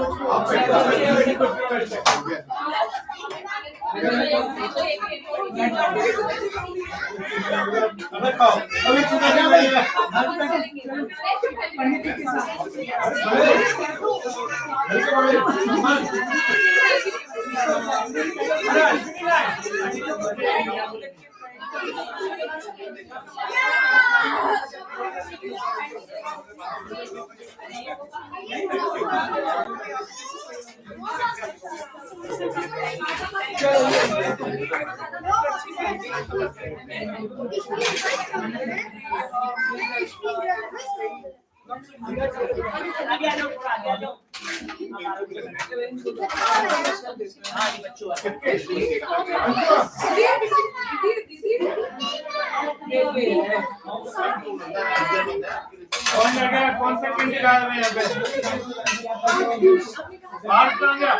कौन सा कैंडी लाया मैं यहाँ पे बाहर कहाँ गया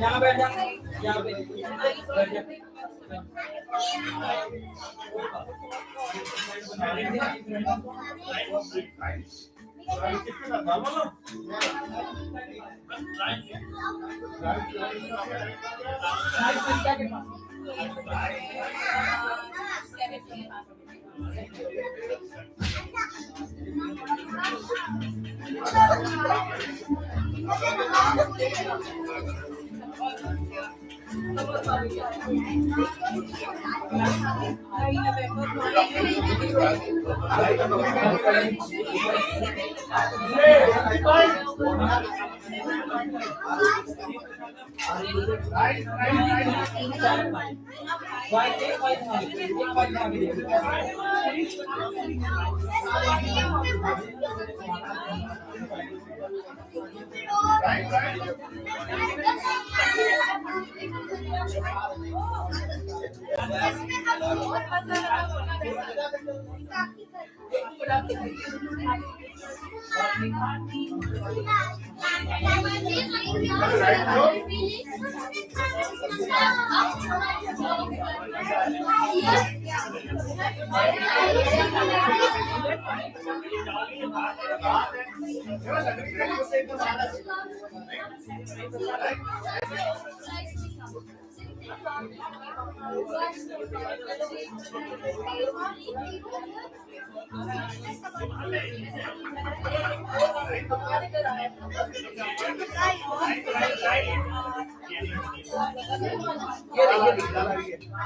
यहाँ बैठ जा, यहाँ पे बैठ जा।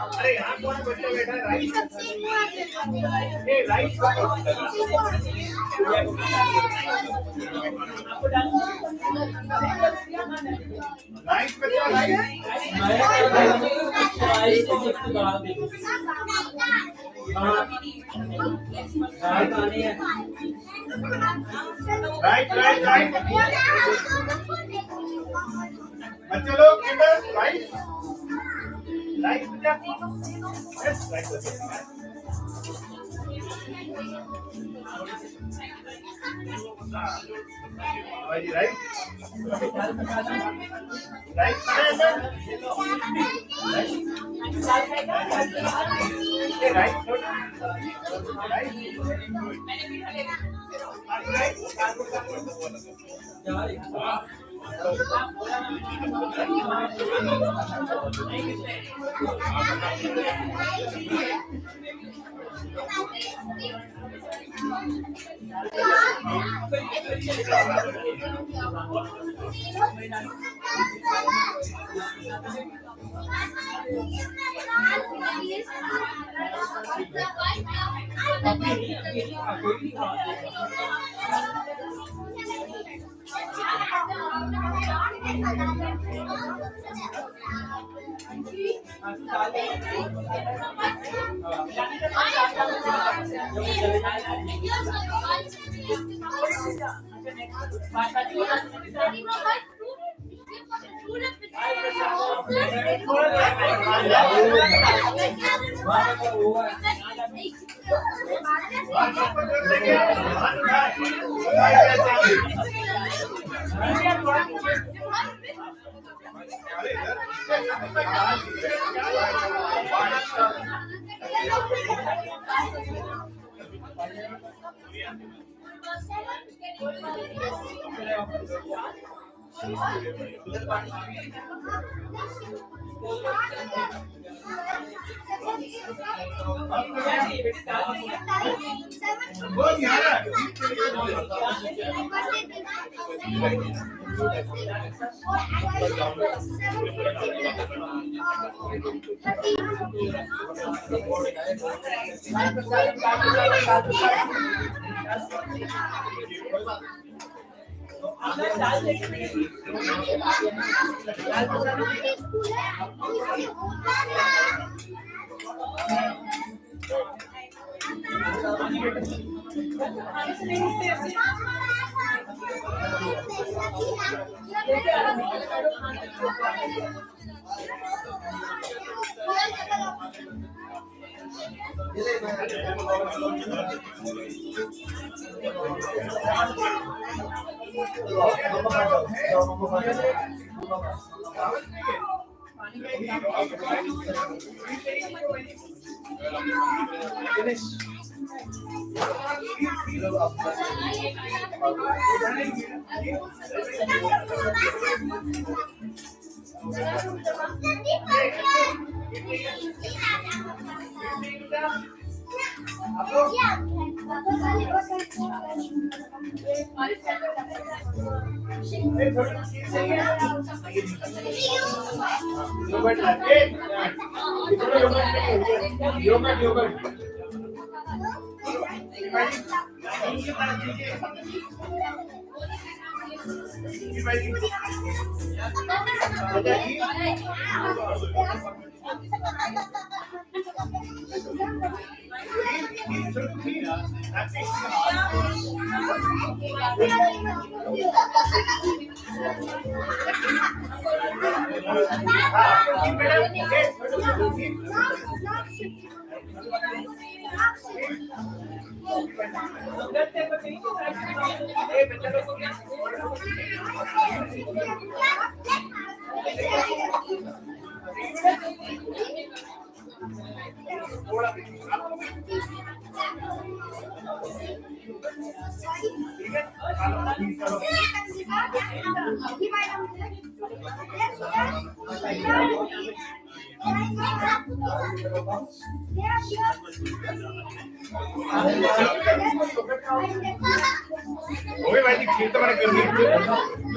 अरे यहाँ कौन बच्चा बैठा है राइट राइट बच्चा राइट बच्चे लोग किधर राइट राइट बच्चा यस राइट बच्चा right right ओए भाई जी कीर्तन मैंने कर दिया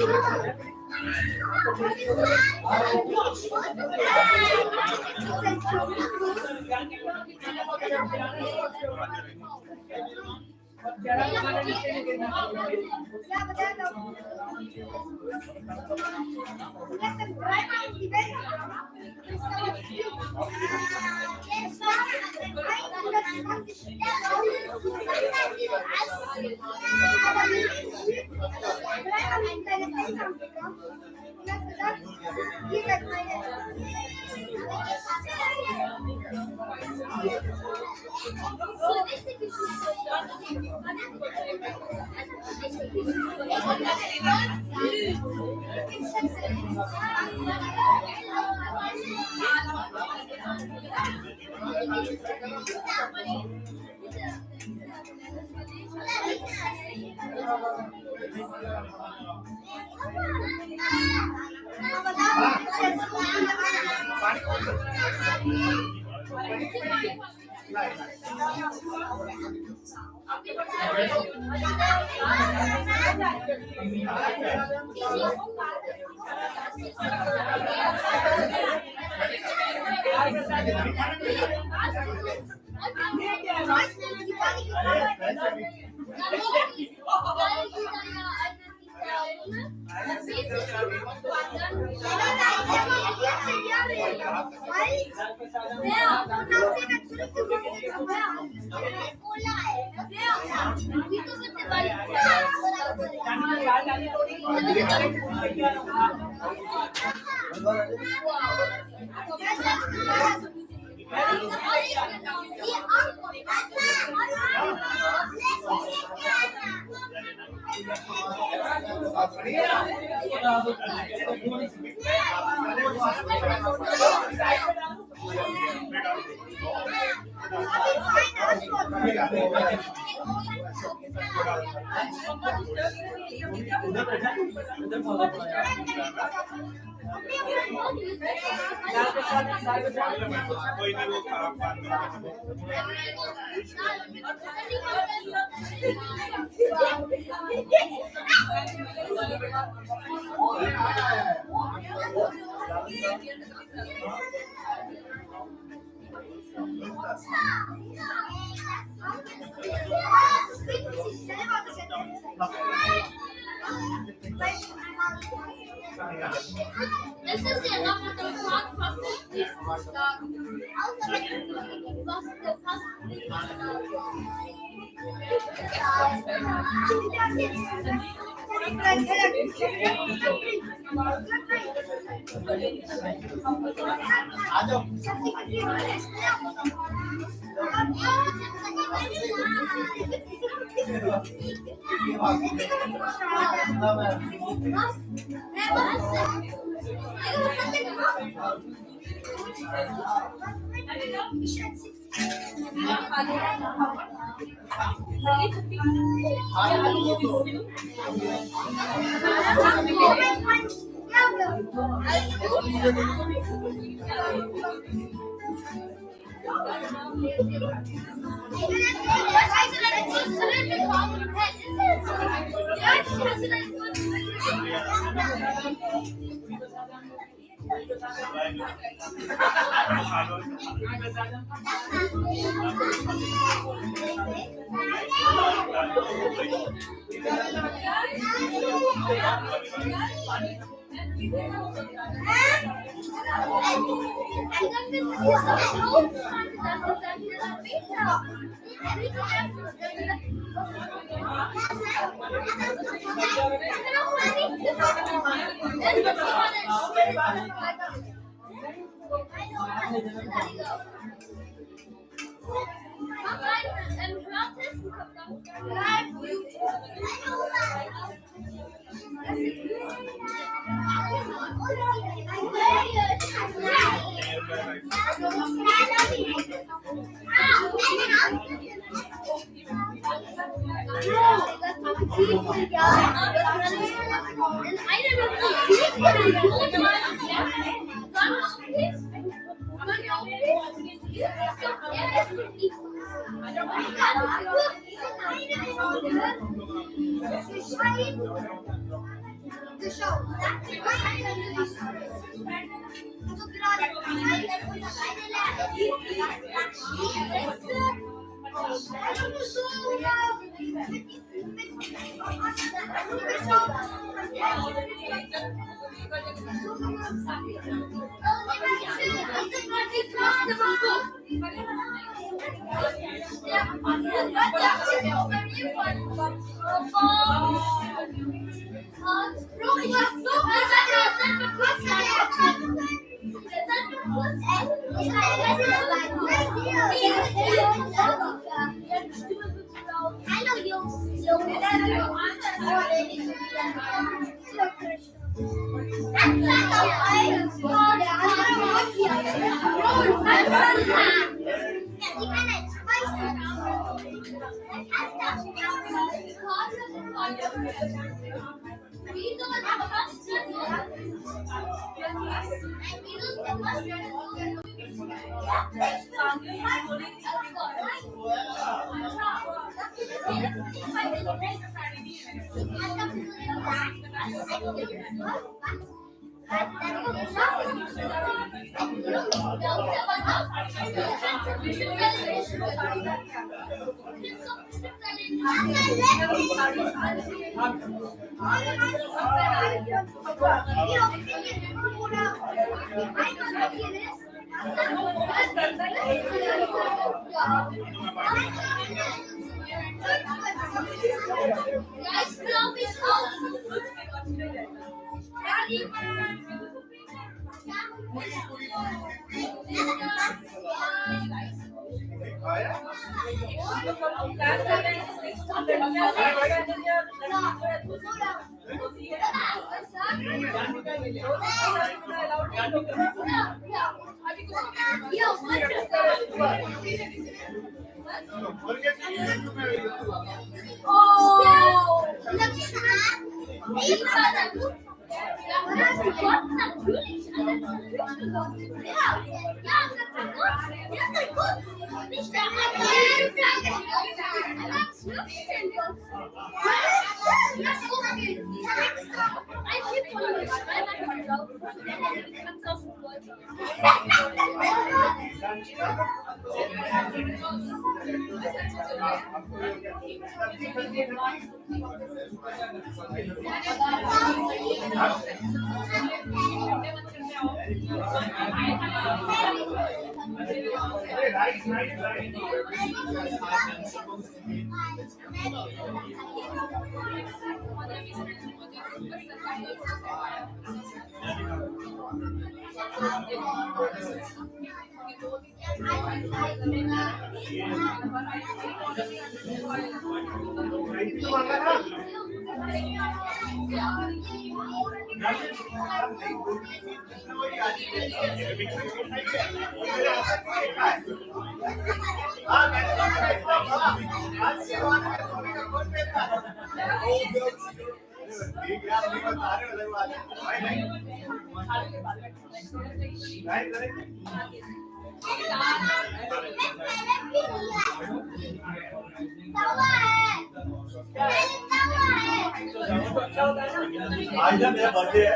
आज ना मेरा बर्थडे है।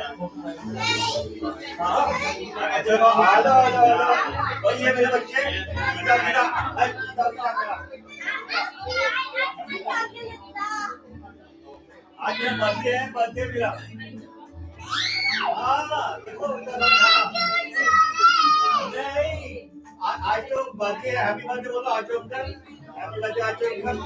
हाँ, चलो आ जाओ आ जाओ आ जाओ। और ये मेरे बच्चे गीता गीता गीता गीता आज मेरा बर्थडे है, बर्थडे मेरा। हाँ देखो नहीं आज तो बर्थडे है, हैप्पी बर्थडे बोलो आज तो अंकल, हैप्पी बर्थडे आज तो अंकल।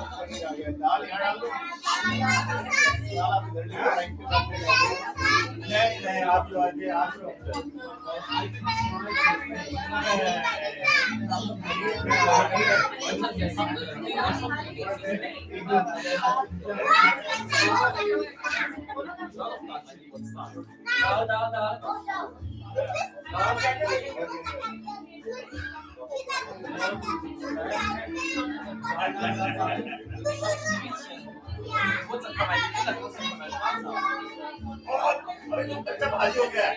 नहीं नहीं आप लोग आगे आप लोग बच्चा भारी हो गया,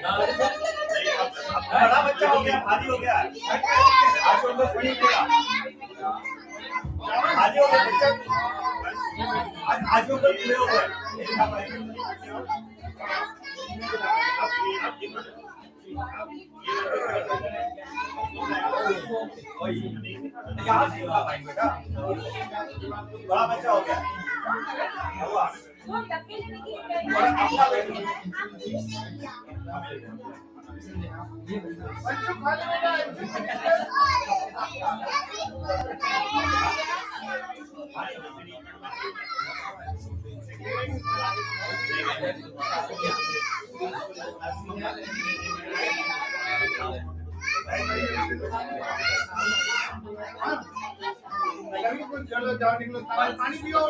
बड़ा बच्चा हो गया, भारी हो गया। आज तो बस नहीं मिला। आज हो गया आज ऊपर प्ले हो गया यहाँ से होगा भाई बेटा बड़ा बच्चा हो गया हुआ चलो जाओ निकलो पानी पियो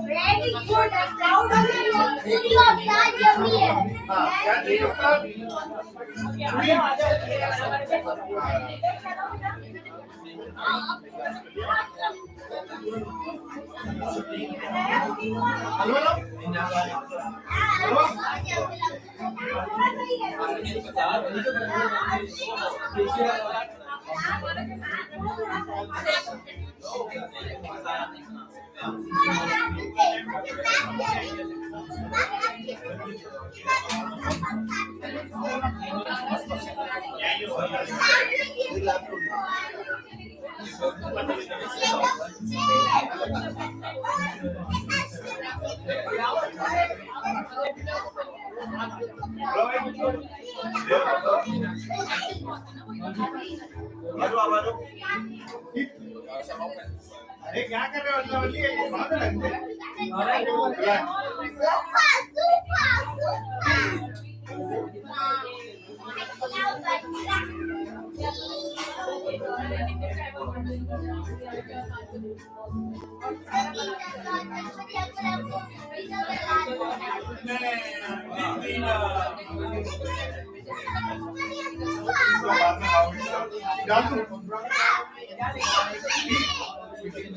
Very good. I'm proud of you. You have done your अरे क्या कर रहे हो अल्लाह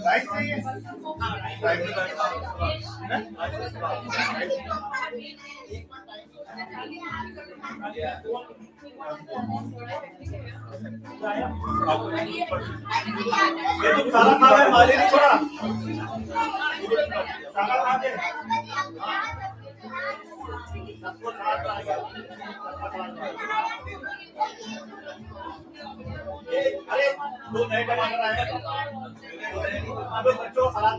राइट चाहिए ये तुम सारा खा रहे माले नहीं छोड़ा सारा खा दे सबको साथ आएगा अरे दो नए टमाटर आए अब बच्चों सलाद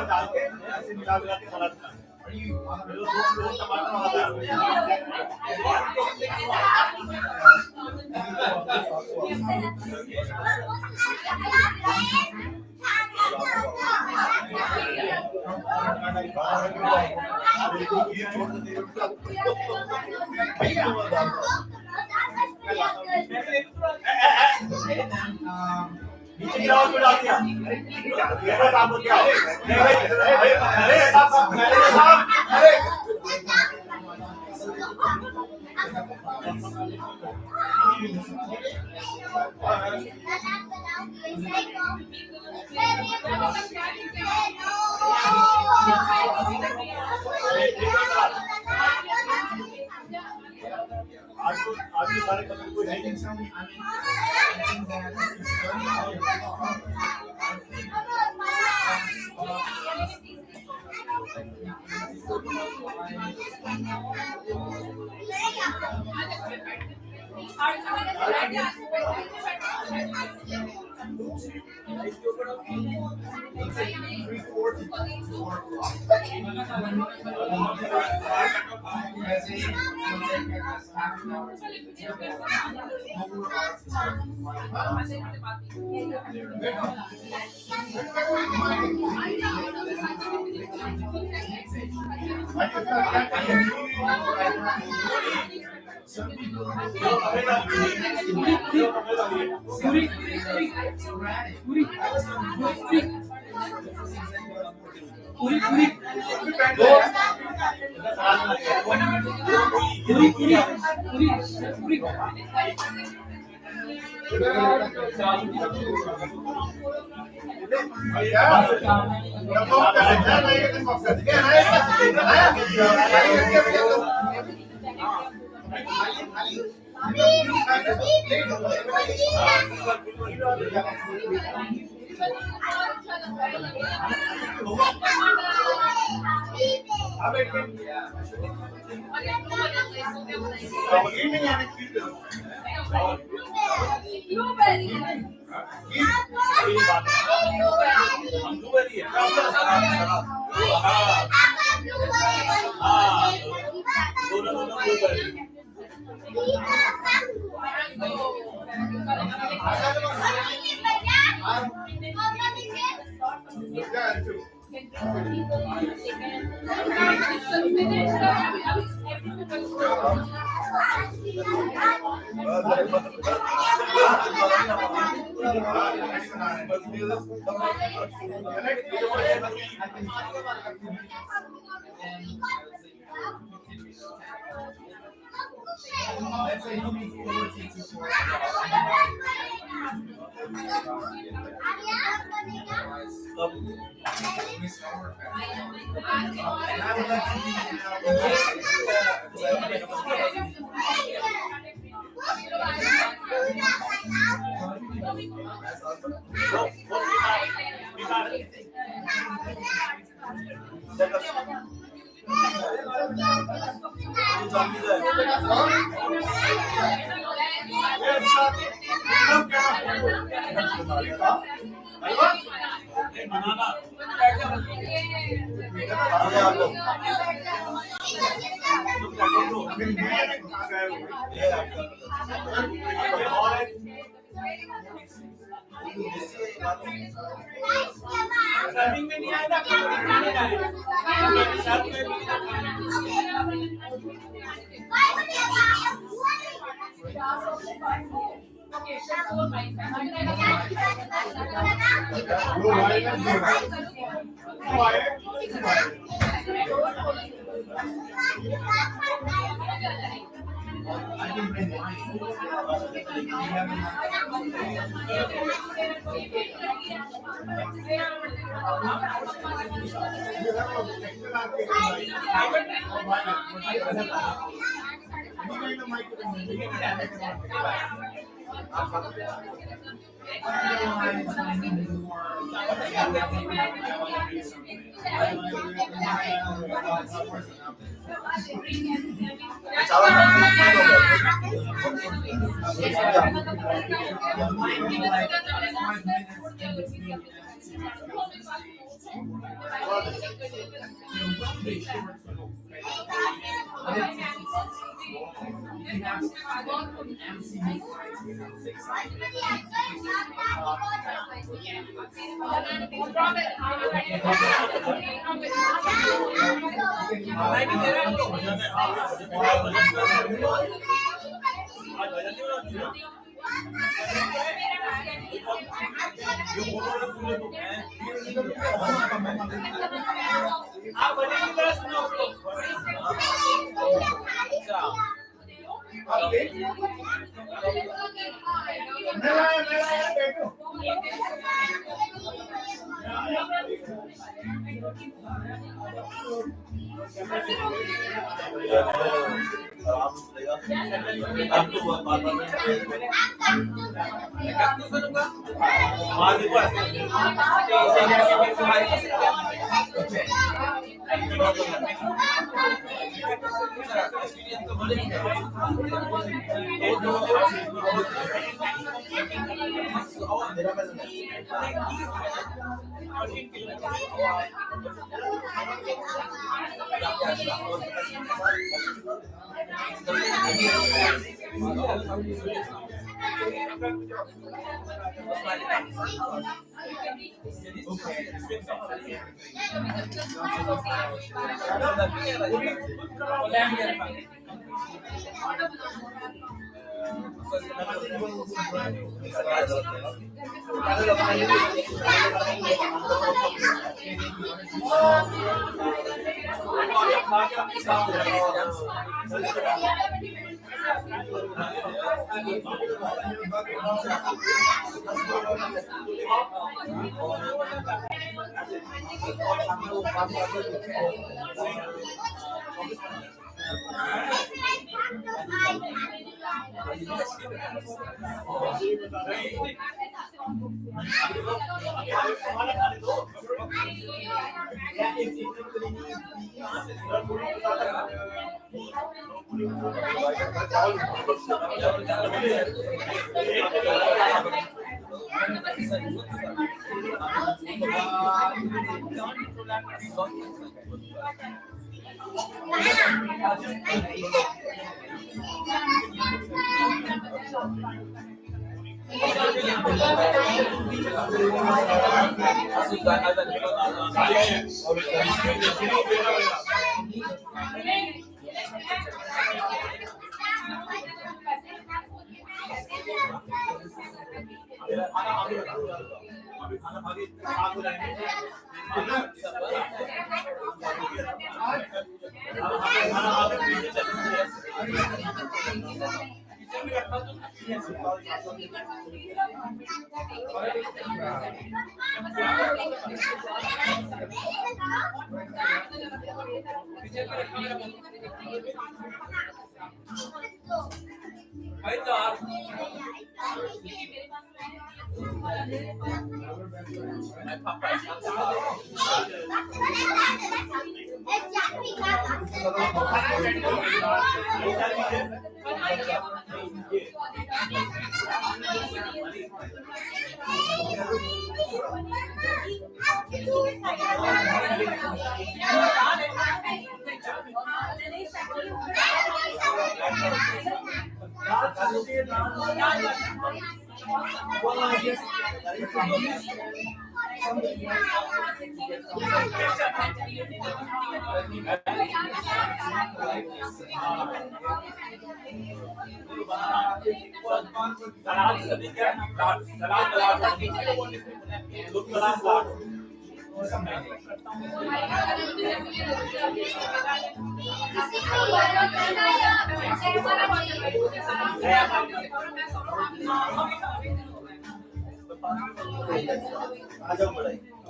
डाल के ऐसे मिला मिला के सलाद दो टमाटर नीचे गिरा और डाल दिया मेरा काम हो गया अरे साहब अरे आज सारे कदम कोई है नहीं Let's say 3:40 to 4 o'clock. Let's say it'll take us half an hour to some people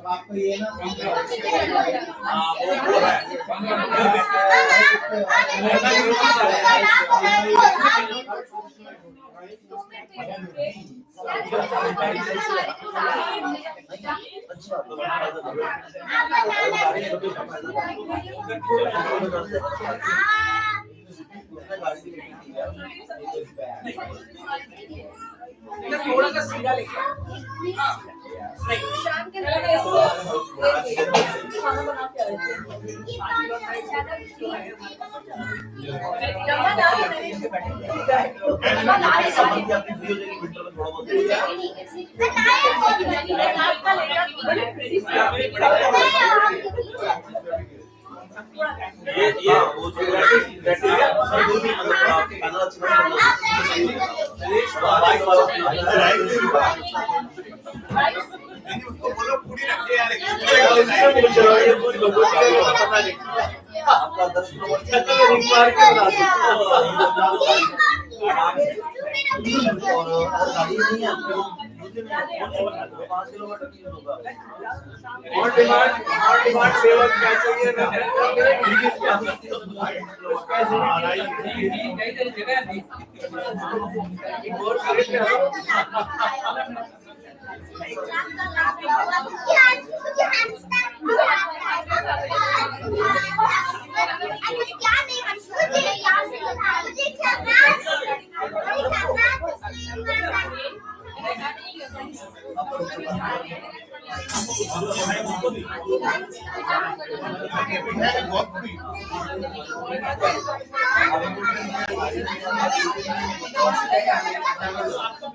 आपको ये ना थोड़ा सा सीधा लेके शाम के खाना बना के ये वो जो सेवक क्या चाहिए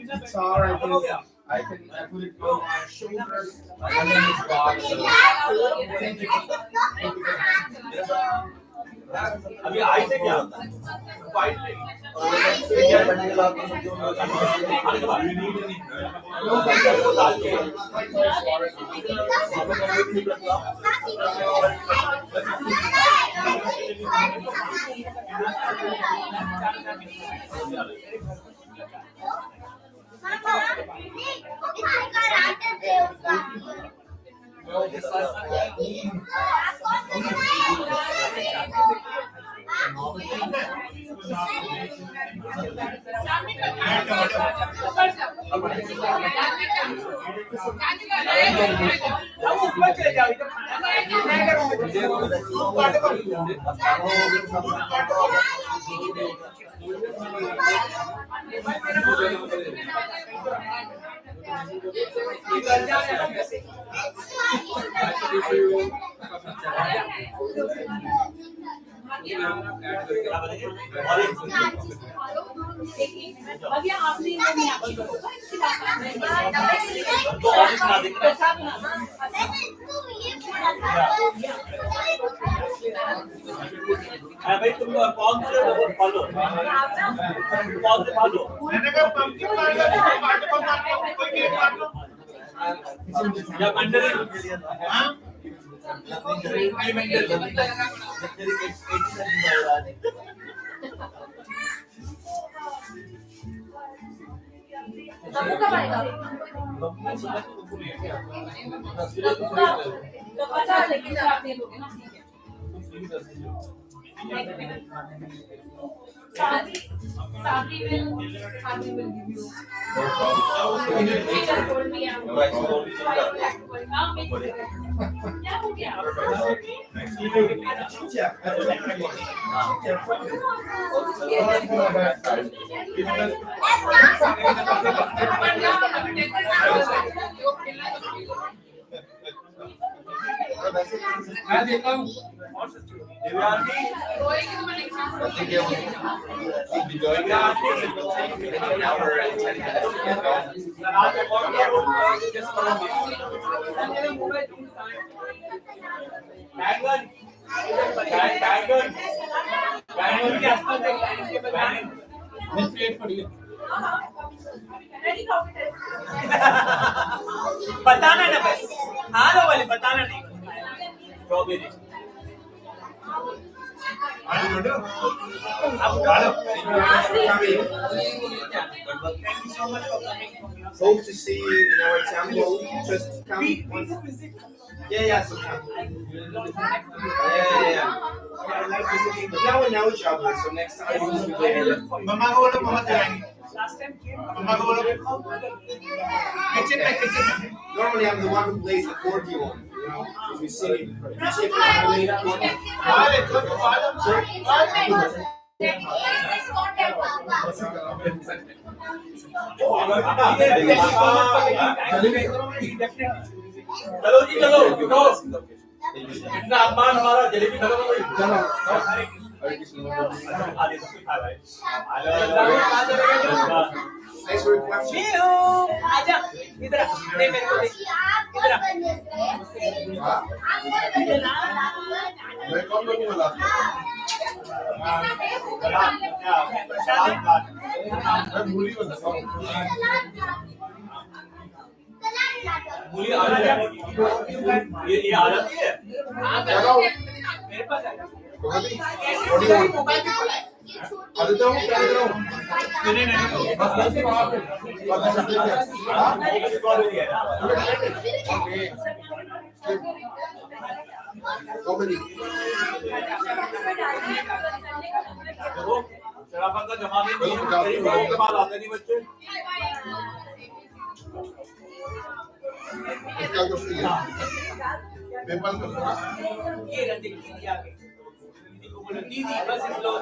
Guitar, I put it on my shoulders. My name is Bob. अभी आई से क्या होता है? फाइट नहीं। भाई तुम कौन से फॉलो कौन से फॉलो मैंने कहा पंक्ति पार्ट कोई गेट काट लो या अंडर हां लेकिन आप दे दोगे ना Sabri will give you. Teacher told me I'm क्या हो गया? मैं देखता हूँ बताना ना बस हाँ लो वाले बताना नहीं strawberry Hope to see you in our temple. Just come. Yeah, sometime. Yeah. I like visiting. But now we know each other, so next time we will be there. मम्मा को बोलो मम्मा जाएंगे लास्ट टाइम मम्मा को बोलो kitchen में Normally, I'm the one who plays accordion. You know, if you see family accordion. चलो जी चलो इतना अपमान हमारा जलेबी खत्म हो गई चलो हरे कृष्ण आगे सब खा रहा है Thanks for your question. आजा इधर दे मेरे को दे इधर मैं कौन बनने वाला मैं भूली बता मूली आ रही है ये आ रही है मेरे पास आ आदित्य हूँ क्या कर रहा हूँ नहीं बस वैसे वहाँ पे कॉमेडी शराफत का जमाने में इस्तेमाल आते नहीं बच्चे क्या करते हैं पेपर करते हैं ये रंडी की आगे दीदी बस लो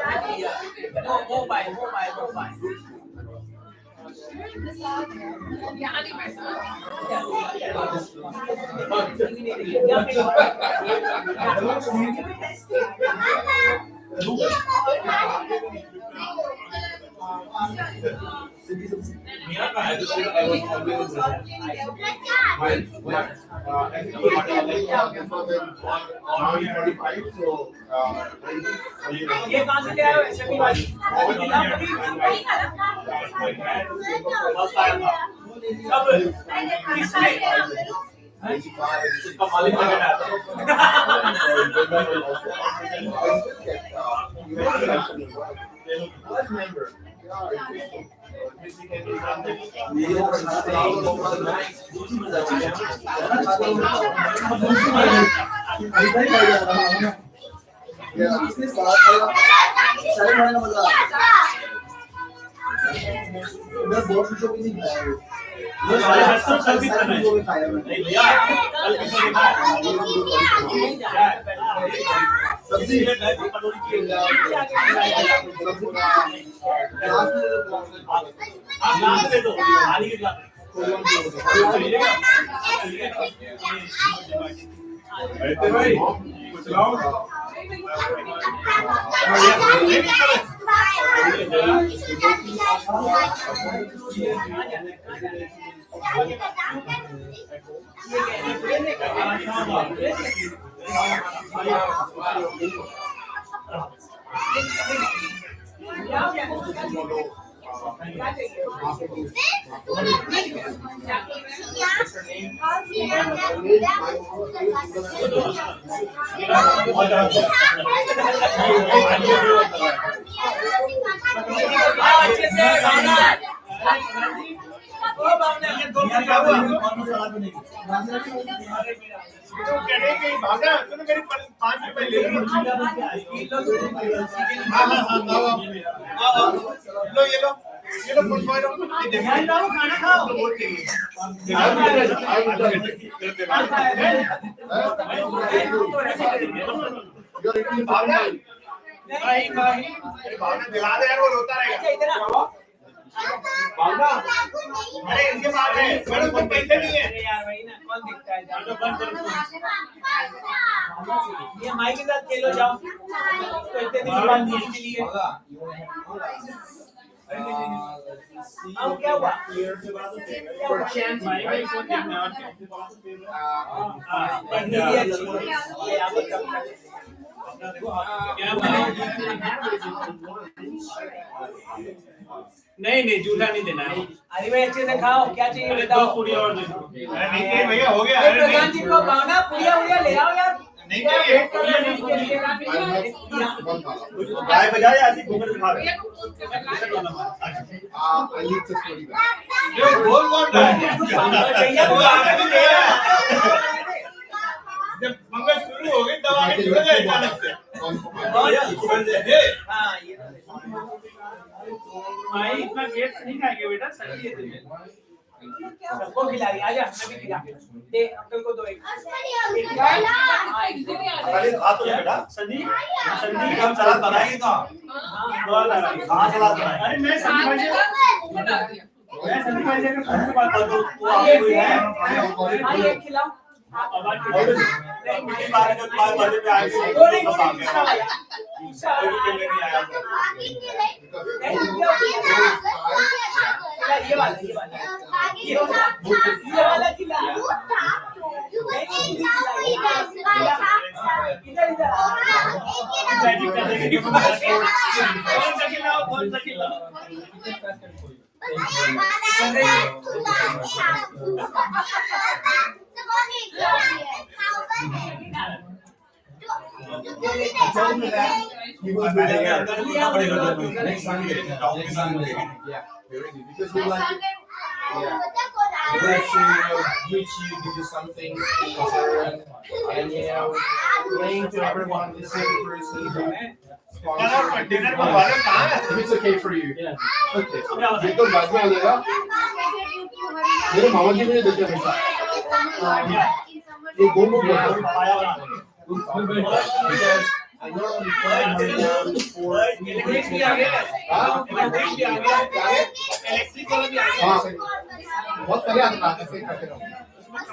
नो मोबाइल ये कहाँ से ले आए हो ऐसे भी भाई कब किसने उसका मालिक लगा अरे इनके पास है मैडम को पैसे नहीं है यार वही ना कौन दिखता है ये माई के साथ खेलो जाओ तो इतने दिन बाद नहीं के लिए अब क्या हुआ For chant, my wife would give now. नहीं नहीं जूठा नहीं देना अरे भाई अच्छे से खाओ क्या चाहिए बताओ पूरी और दे दो नहीं भैया हो गया अरे प्रधान जी को भावना पूरी उड़िया ले आओ यार नहीं चाहिए गाय बजाए ऐसी घूमर खा रहे ये बोल कौन रहा है भैया को आगे भी दे रहा है जब मंगल शुरू हो गई तब आगे जुड़ गए अचानक से हां ये भाई इतना गेट नहीं खाएंगे बेटा सही है सबको खिला रही आजा मैं भी खिला दे अंकल को दो एक अरे खा तो बेटा संदीप हम सलाद बनाएंगे तो हां सलाद बनाएंगे अरे मैं संदीप भाई से का बात कर तू आगे कोई है हां ये खिलाओ नहीं बार में बर्थडे पे आए थे सब आ गए ये वाला खिला कौन सा खिला Do something and playing to everyone, the same person. If it's okay for you. Okay. बिल्कुल बाद में हो जाएगा मेरे मामा जी मुझे देते हमेशा ये गोल इलेक्ट्रिक भी आ गया है, इलेक्ट्रिक भी आ गया है, इलेक्ट्रिक वाला भी आ गया है। बहुत पहले आता था ऐसे करते रहो। Thank you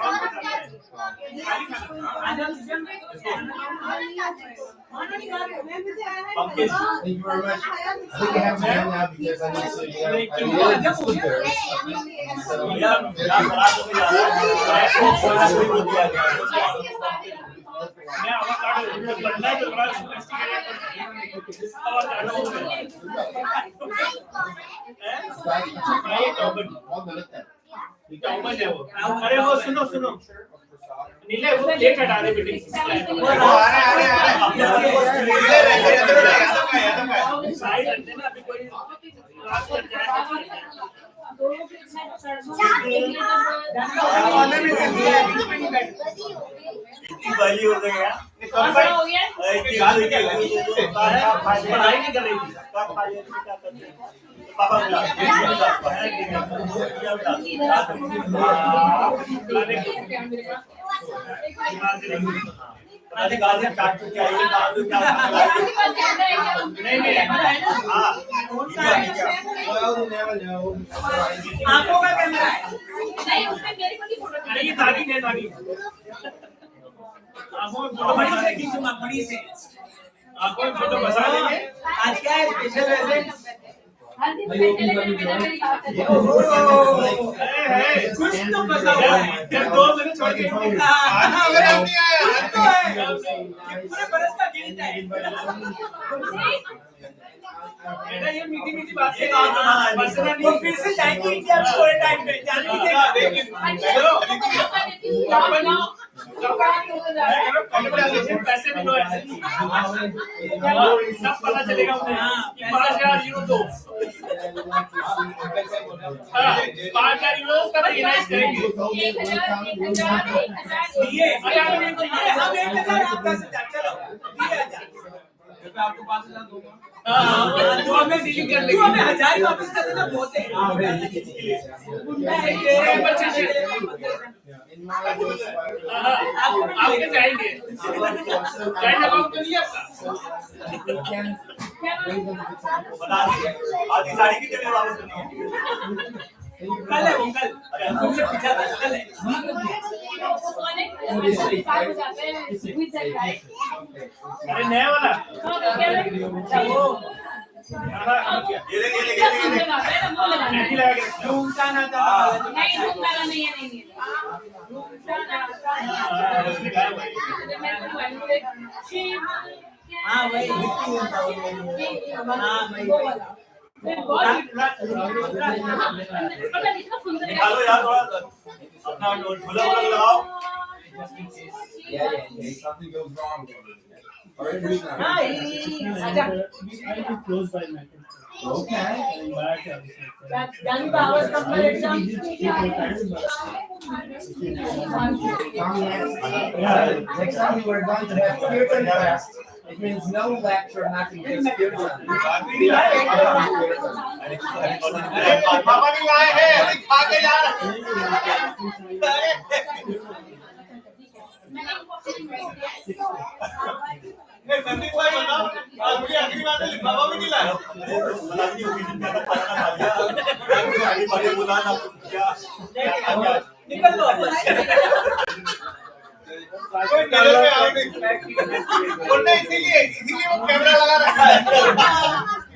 very much. I think you have to now because I need to see अरे वो सुनो नीले वो प्लेट हटा दे बेटे साइड हट देना अभी कोई क्लास कर बली हो गया पढ़ाई नहीं कर रही थी पापा अरे गाजर काट के चाहिए नहीं हाँ आंखों का कैमरा है नहीं उसमें मेरी को नहीं फोटो अरे ये दादी है दादी आंखों में फोटो बड़ी से खींचो मत बड़ी से आंखों में फोटो बसा लेंगे आज क्या है स्पेशल वैसे कुछ तो बसा हुआ है 2 मिनट छोड़ के आना अगर नहीं आया तो है पूरे बरस का गिनता है बेटा ये मीठी मीठी बातें वो फिर से जाएंगे इंडिया में थोड़े टाइम पे जाने की चलो पैसे भी लो ऐसे सब पता चलेगा उन्हें 5,000 यूरो दो 5,000 यूरो का रियलाइज करेंगे 1,000 दिए अरे हम 1,000 आप 10,000 चलो 2,000 आपको 5,000 दूंगा तो हमें डीलिंग कर लेंगे हमें 1,000 वापस कर देना बहुत है आपके जाएंगे जाएंगे अकाउंट तो नहीं आपका आधी साड़ी की जगह वापस करनी है कल है वो कल तुमसे पूछा था कल है अरे नया वाला ये झूमता ना था नहीं झूमता नहीं है नहीं हाँ भाई हाँ भाई निकालो यार थोड़ा अपना झूला लगाओ something goes wrong with it. Hare Krishna. Close by okay. Done the hours couple exams. Yeah, next time we were going to have Kirtan fast. It means no lecture, nothing, just Kirtan. पापा भी आए हैं अभी खा के जा रहे नहीं फैमिली को बताओ आज मुझे अगली बात है बाबा भी नहीं लाया निकल लो कोई टेलर में आओ नहीं बोलना इसीलिए वो कैमरा लगा रखा है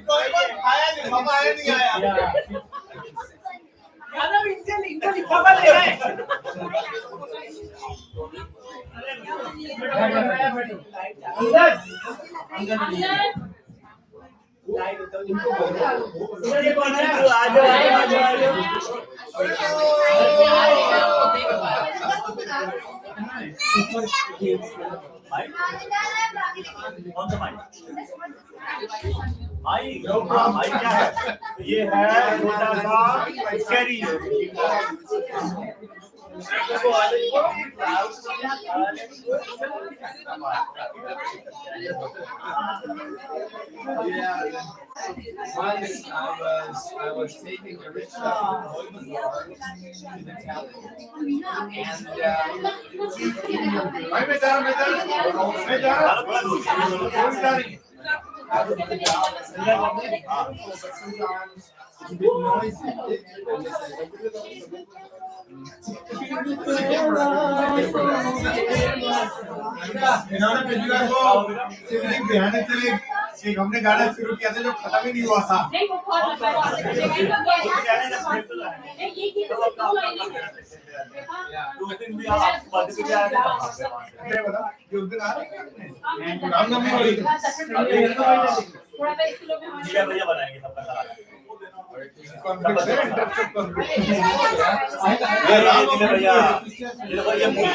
कोई आया नहीं बाबा आया नहीं आया यादव इनसे खबर ले रहे हैं भाई क्या है ये है छोटा सा carry Once I was taking a rickshaw to the temple, it's a bit noisy. इन्होंने पिछली बार वो शिवलिंग बिहाने चले एक हमने गाना शुरू किया था जो खत्म ही नहीं हुआ था भैया बनाएंगे सबका सारा भैया ये मूवी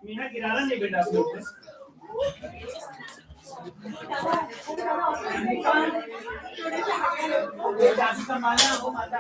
मीना किराना नहीं बेटा आप लोग माता